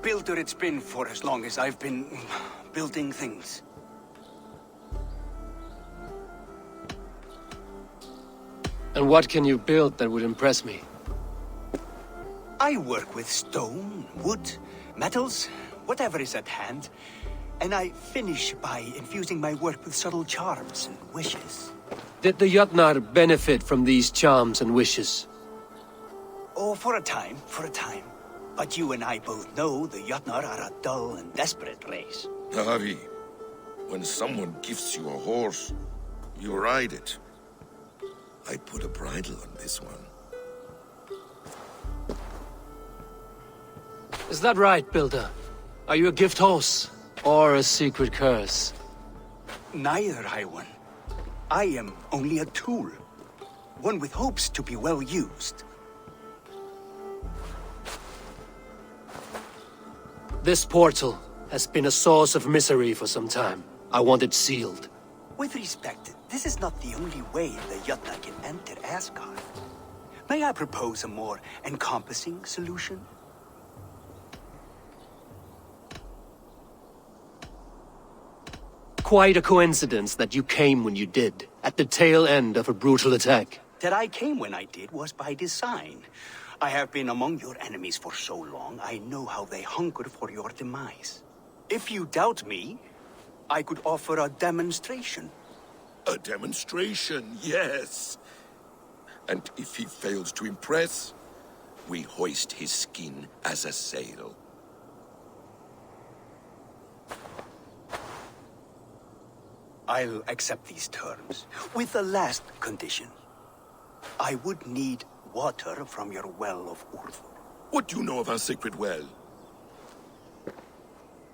Builder it's been for as long as I've been building things.
And what can you build that would impress me?
I work with stone, wood, metals, whatever is at hand. And I finish by infusing my work with subtle charms and wishes.
Did the Jotnar benefit from these charms and wishes?
Oh, for a time. But you and I both know the Jotnar are a dull and desperate race.
Avi, when someone gifts you a horse, you ride it. I put a bridle on this one.
Is that right, Builder? Are you a gift horse? Or a secret curse?
Neither, High One. I am only a tool. One with hopes to be well used.
This portal has been a source of misery for some time. I want it sealed.
With respect, this is not the only way the Jotnar can enter Asgard. May I propose a more encompassing solution?
Quite a coincidence that you came when you did, at the tail end of a brutal attack.
That I came when I did was by design. I have been among your enemies for so long, I know how they hunger for your demise. If you doubt me, I could offer a demonstration.
A demonstration, yes. And if he fails to impress, we hoist his skin as a sail.
I'll accept these terms, with the last condition. I would need water from your well of Urthur.
What do you know of our sacred well?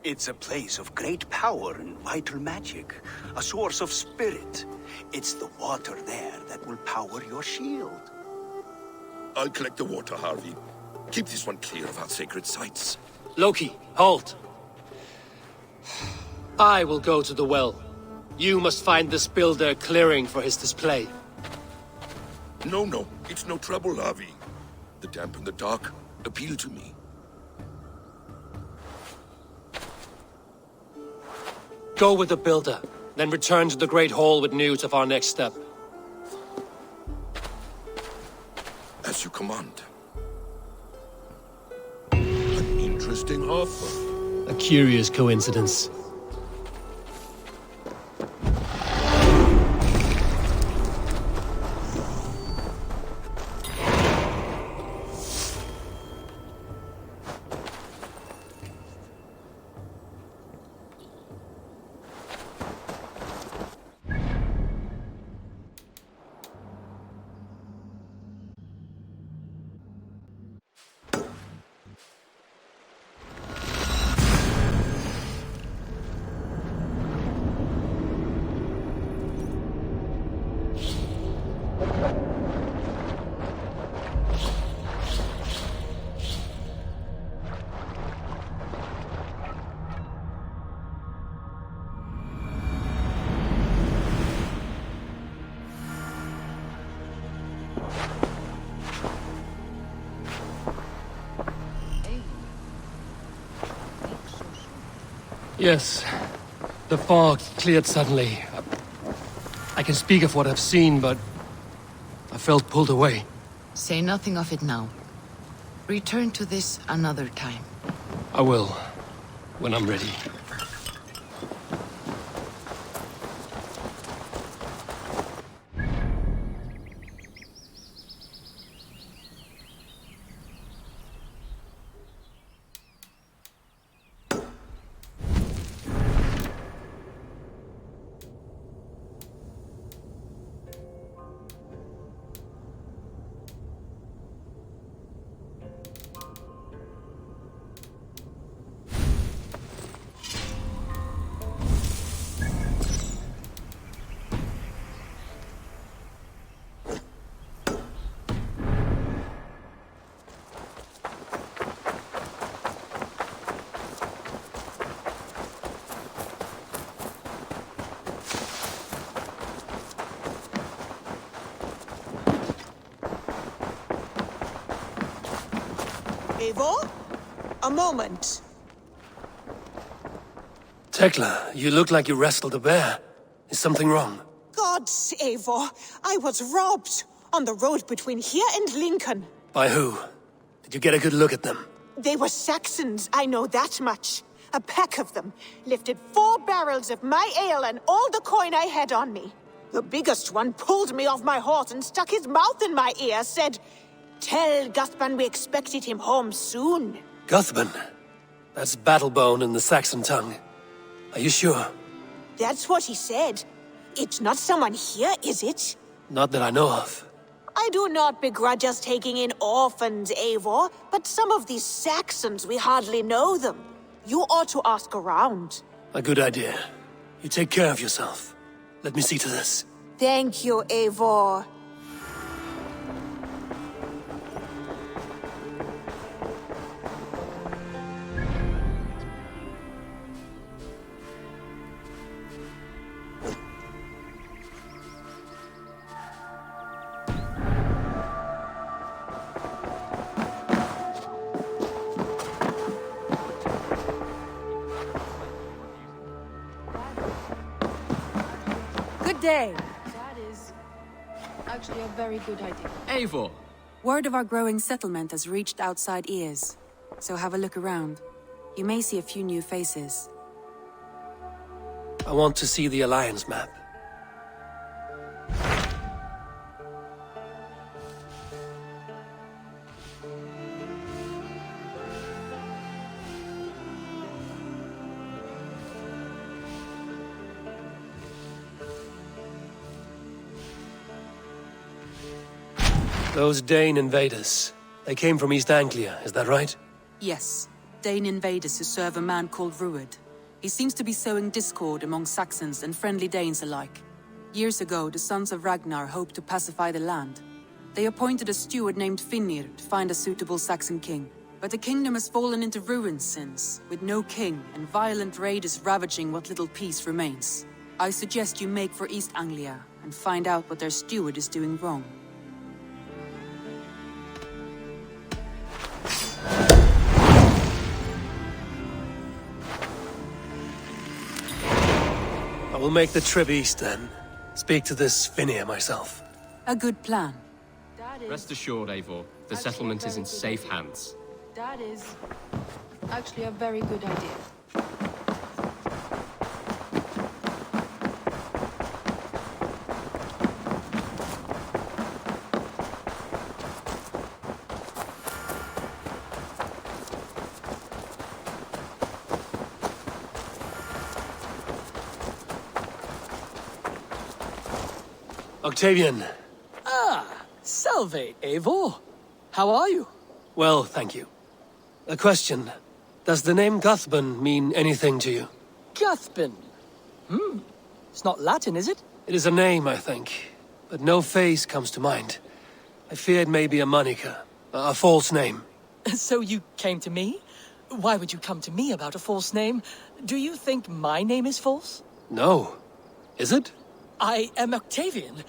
It's a place of great power and vital magic, a source of spirit. It's the water there that will power your shield.
I'll collect the water, Harvey. Keep this one clear of our sacred sites.
Loki, halt! I will go to the well. You must find this builder clearing for his display.
No, it's no trouble, Harvey. The damp and the dark appeal to me.
Go with the builder, then return to the Great Hall with news of our next step.
As you command. An interesting offer.
A curious coincidence. Yes. The fog cleared suddenly. I can speak of what I've seen, but I felt pulled away.
Say nothing of it now. Return to this another time.
I will, when I'm ready.
Eivor? A moment.
Tekla, you look like you wrestled a bear. Is something wrong?
Gods, Eivor, I was robbed on the road between here and Lincoln.
By who? Did you get a good look at them?
They were Saxons, I know that much. A pack of them lifted 4 barrels of my ale and all the coin I had on me. The biggest one pulled me off my horse and stuck his mouth in my ear, said, "Tell Guthban we expected him home soon."
Guthban? That's Battlebone in the Saxon tongue. Are you sure?
That's what he said. It's not someone here, is it?
Not that I know of.
I do not begrudge us taking in orphans, Eivor, but some of these Saxons, we hardly know them. You ought to ask around.
A good idea. You take care of yourself. Let me see to this.
Thank you, Eivor.
Good day. That is actually a very good idea.
Eivor!
Word of our growing settlement has reached outside ears, so have a look around. You may see a few new faces.
I want to see the Alliance map. Those Dane invaders, they came from East Anglia, is that right?
Yes, Dane invaders who serve a man called Rued. He seems to be sowing discord among Saxons and friendly Danes alike. Years ago, the sons of Ragnar hoped to pacify the land. They appointed a steward named Finnir to find a suitable Saxon king. But the kingdom has fallen into ruins since, with no king and violent raiders ravaging what little peace remains. I suggest you make for East Anglia and find out what their steward is doing wrong.
I will make the trip east then. Speak to this Finnir myself.
A good plan.
Rest assured, Eivor, the settlement is in safe hands.
That is actually a very good idea.
Octavian.
Ah, salve, Eivor. How are you?
Well, thank you. A question. Does the name Guthban mean anything to you?
Guthban? It's not Latin, is it?
It is a name, I think. But no face comes to mind. I fear it may be a moniker. A false name.
So you came to me? Why would you come to me about a false name? Do you think my name is false?
No. Is it?
I am Octavian.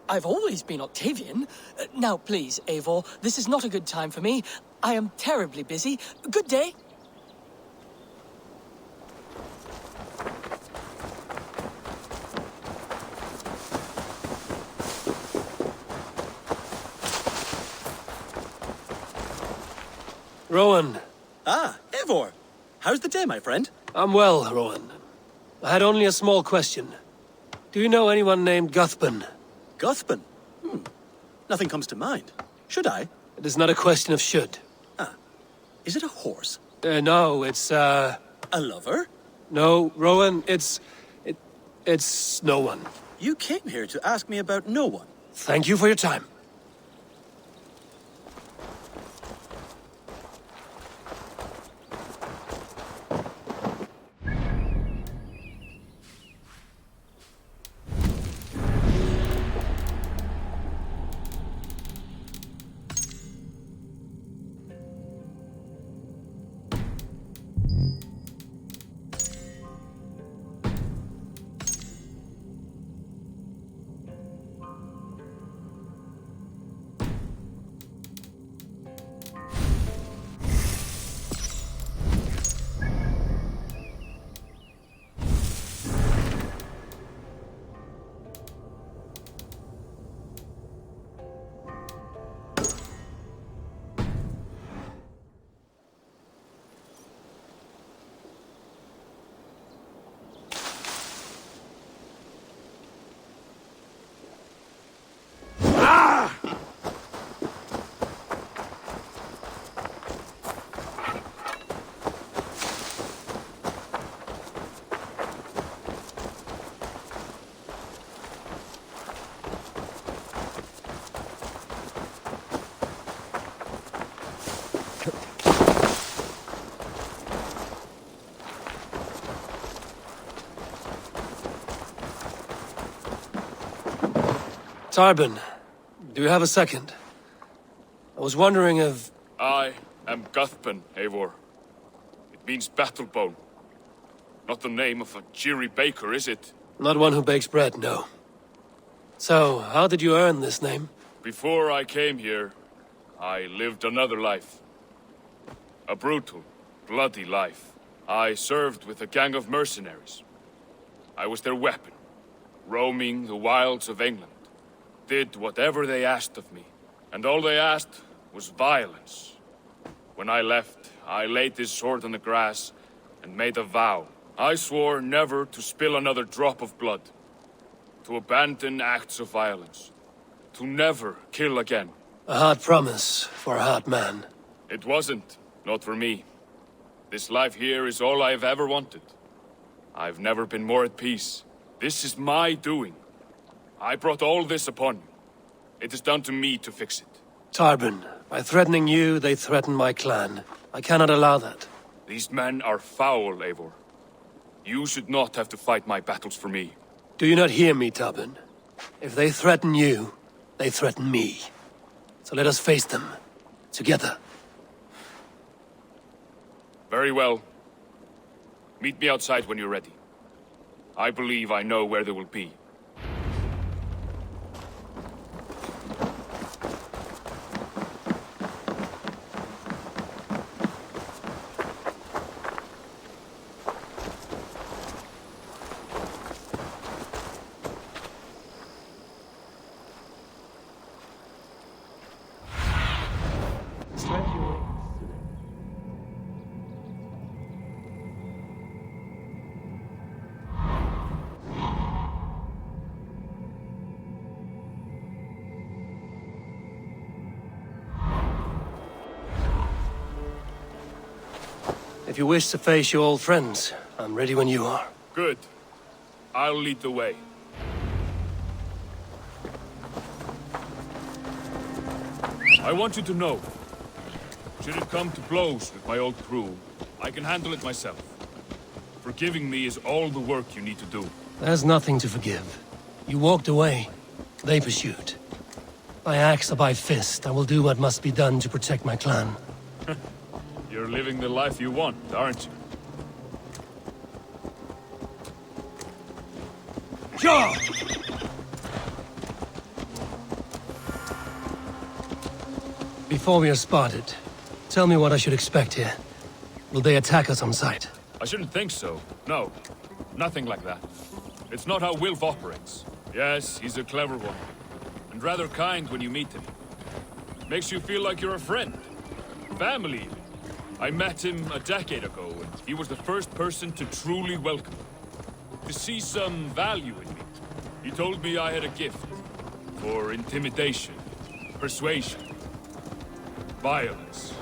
I've always been Octavian. Now, please, Eivor, this is not a good time for me. I am terribly busy. Good day.
Rowan.
Ah, Eivor. How's the day, my friend?
I'm well, Rowan. I had only a small question. Do you know anyone named Guthban?
Guthban? Nothing comes to mind. Should I?
It is not a question of should.
Ah. Is it a horse?
No, it's,
A lover?
No, Rowan, it's no one.
You came here to ask me about no one.
Thank you for your time. Tarbin, do you have a second? I was wondering if...
I am Guthpen, Eivor. It means battlebone. Not the name of a cheery baker, is it?
Not one who bakes bread, no. So, how did you earn this name?
Before I came here, I lived another life. A brutal, bloody life. I served with a gang of mercenaries. I was their weapon, roaming the wilds of England. Did whatever they asked of me, and all they asked was violence. When I left, I laid this sword on the grass and made a vow. I swore never to spill another drop of blood, to abandon acts of violence, to never kill again.
A hard promise for a hard man.
It wasn't, not for me. This life here is all I've ever wanted. I've never been more at peace. This is my doing. I brought all this upon you. It is down to me to fix it.
Tarbin, by threatening you, they threaten my clan. I cannot allow that.
These men are foul, Eivor. You should not have to fight my battles for me.
Do you not hear me, Tarbin? If they threaten you, they threaten me. So let us face them. Together.
Very well. Meet me outside when you're ready. I believe I know where they will be.
If you wish to face your old friends, I'm ready when you are.
Good. I'll lead the way. I want you to know, should it come to blows with my old crew, I can handle it myself. Forgiving me is all the work you need to do.
There's nothing to forgive. You walked away. They pursued. By axe or by fist, I will do what must be done to protect my clan.
You're living the life you want, aren't you?
Sure! Before we are spotted, tell me what I should expect here. Will they attack us on sight?
I shouldn't think so. No, nothing like that. It's not how Wilf operates. Yes, he's a clever one, and rather kind when you meet him. Makes you feel like you're a friend. Family, even. I met him a decade ago, and he was the first person to truly welcome me. To see some value in me. He told me I had a gift. For intimidation, persuasion, violence.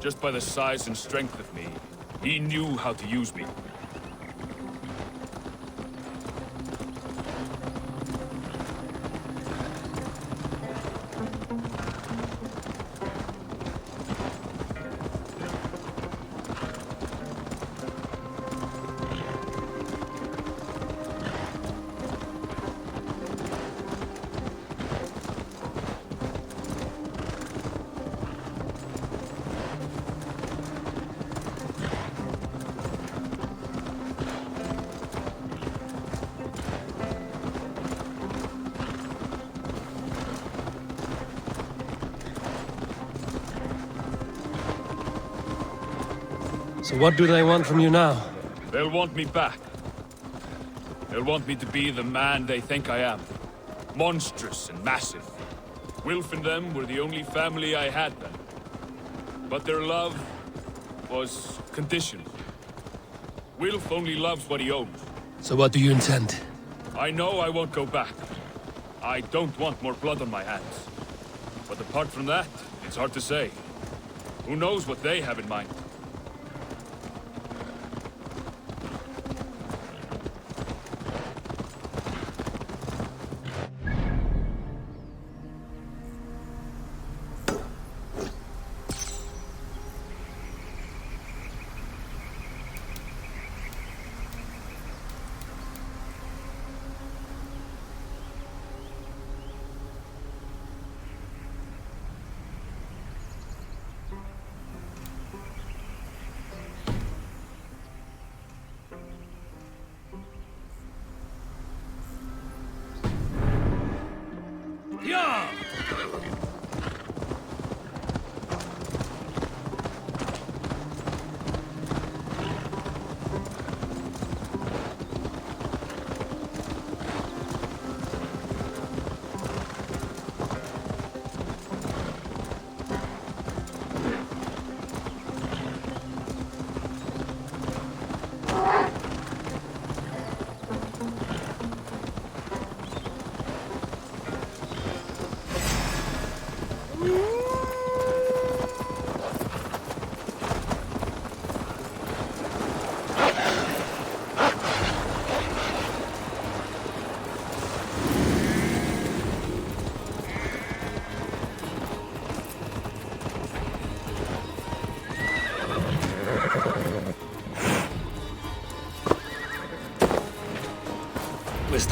Just by the size and strength of me, he knew how to use me.
So what do they want from you now?
They'll want me back. They'll want me to be the man they think I am. Monstrous and massive. Wilf and them were the only family I had then. But their love was conditional. Wilf only loves what he owns.
So what do you intend?
I know I won't go back. I don't want more blood on my hands. But apart from that, it's hard to say. Who knows what they have in mind?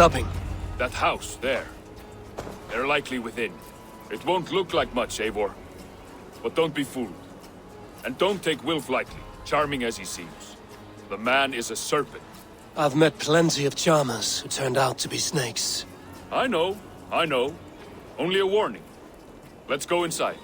stopping?
That house, there. They're likely within. It won't look like much, Eivor. But don't be fooled. And don't take Wilf lightly, charming as he seems. The man is a serpent.
I've met plenty of charmers who turned out to be snakes.
I know. Only a warning. Let's go inside.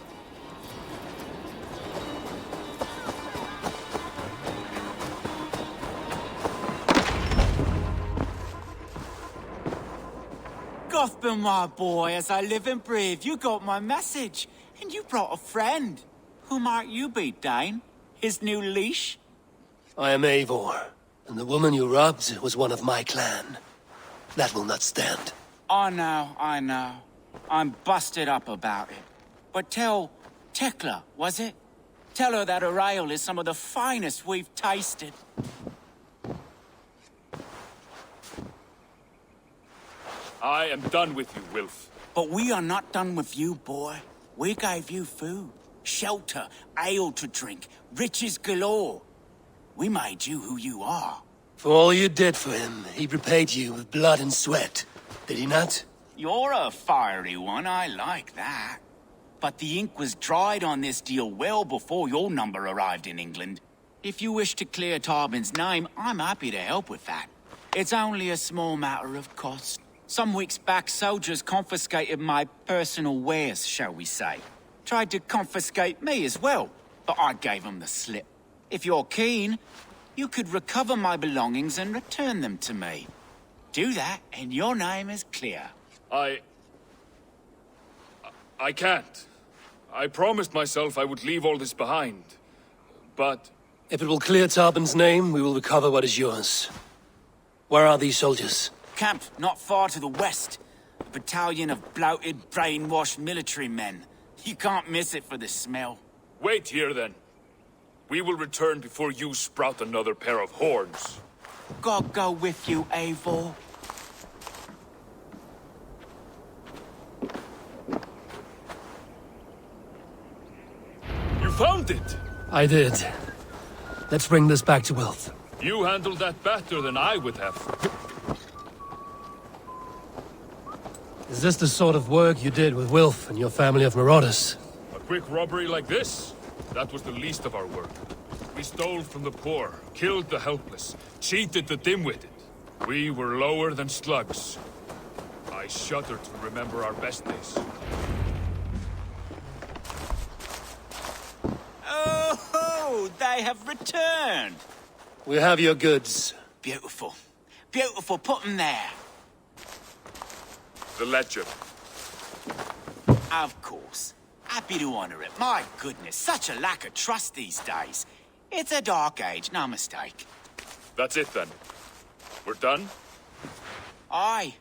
Gothman, my boy, as I live and breathe, you got my message. And you brought a friend. Who might you be, Dane? His new leash?
I am Eivor, and the woman you robbed was one of my clan. That will not stand.
I know. I'm busted up about it. But tell Tekla, was it? Tell her that her ale is some of the finest we've tasted.
I am done with you, Wilf.
But we are not done with you, boy. We gave you food, shelter, ale to drink, riches galore. We made you who you are.
For all you did for him, he repaid you with blood and sweat. Did he not?
You're a fiery one, I like that. But the ink was dried on this deal well before your number arrived in England. If you wish to clear Tarbin's name, I'm happy to help with that. It's only a small matter of cost. Some weeks back, soldiers confiscated my personal wares, shall we say. Tried to confiscate me as well, but I gave them the slip. If you're keen, you could recover my belongings and return them to me. Do that, and your name is clear.
I can't. I promised myself I would leave all this behind. But...
If it will clear Tarbin's name, we will recover what is yours. Where are these soldiers?
Camped not far to the west. A battalion of bloated, brainwashed military men. You can't miss it for the smell.
Wait here, then. We will return before you sprout another pair of horns.
God go with you, Eivor.
You found it!
I did. Let's bring this back to Wilf.
You handled that better than I would have.
Is this the sort of work you did with Wilf and your family of marauders?
A quick robbery like this? That was the least of our work. We stole from the poor, killed the helpless, cheated the dim-witted. We were lower than slugs. I shudder to remember our best days.
Oh, they have returned!
We have your goods.
Beautiful. Beautiful, put them there.
The ledger.
Of course. Happy to honor it. My goodness, such a lack of trust these days. It's a dark age, no mistake.
That's it then. We're done?
Aye.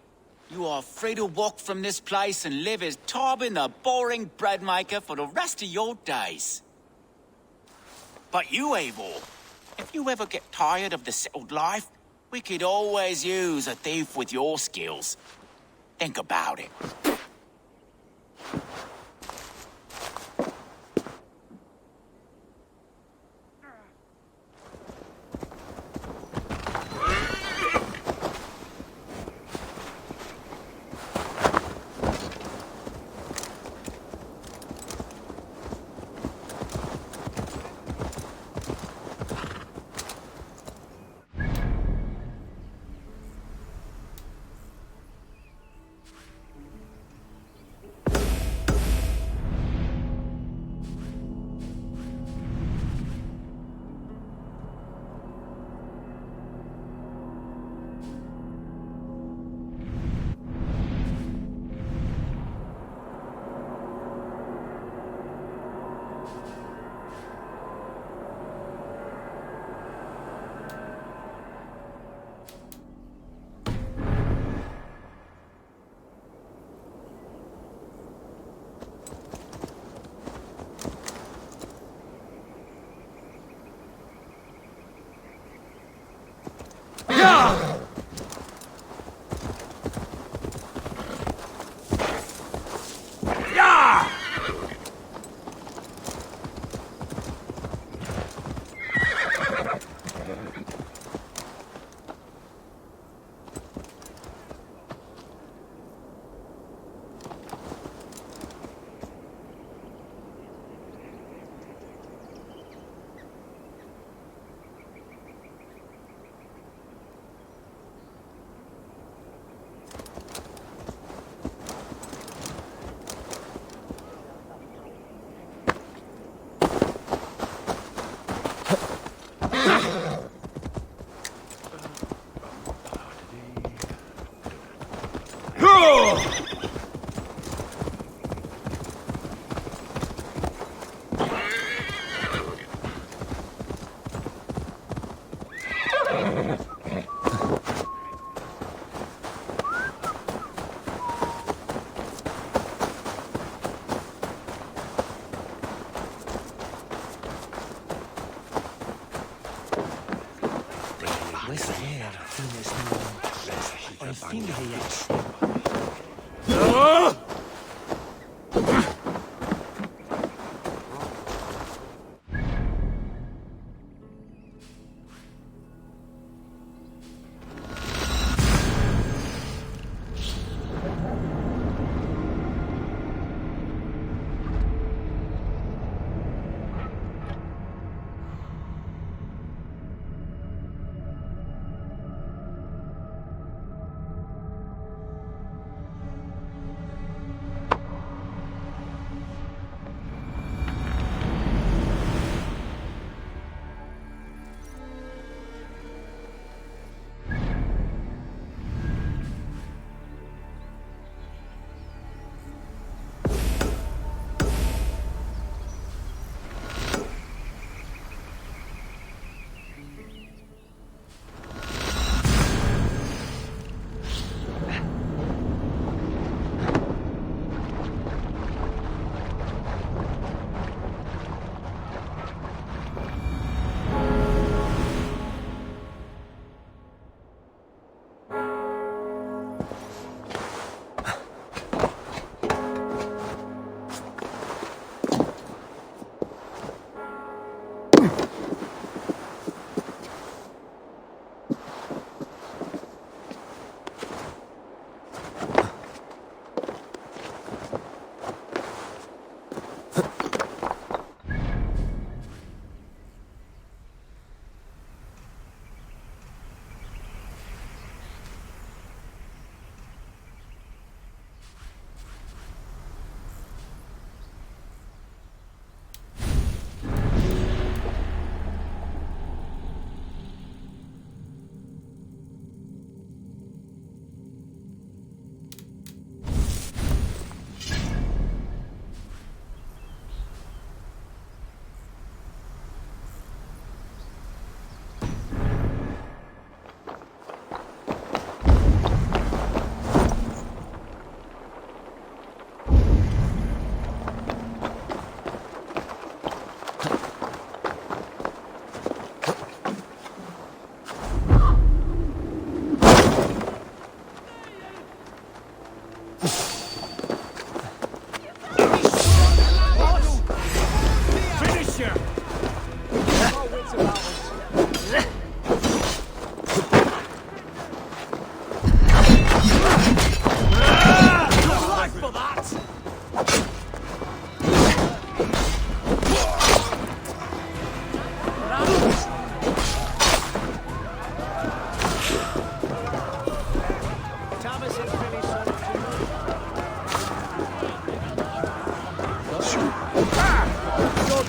You are free to walk from this place and live as Tarbin the boring bread maker for the rest of your days. But you, Eivor, if you ever get tired of the settled life, we could always use a thief with your skills. Think about it.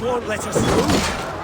Won't let us through.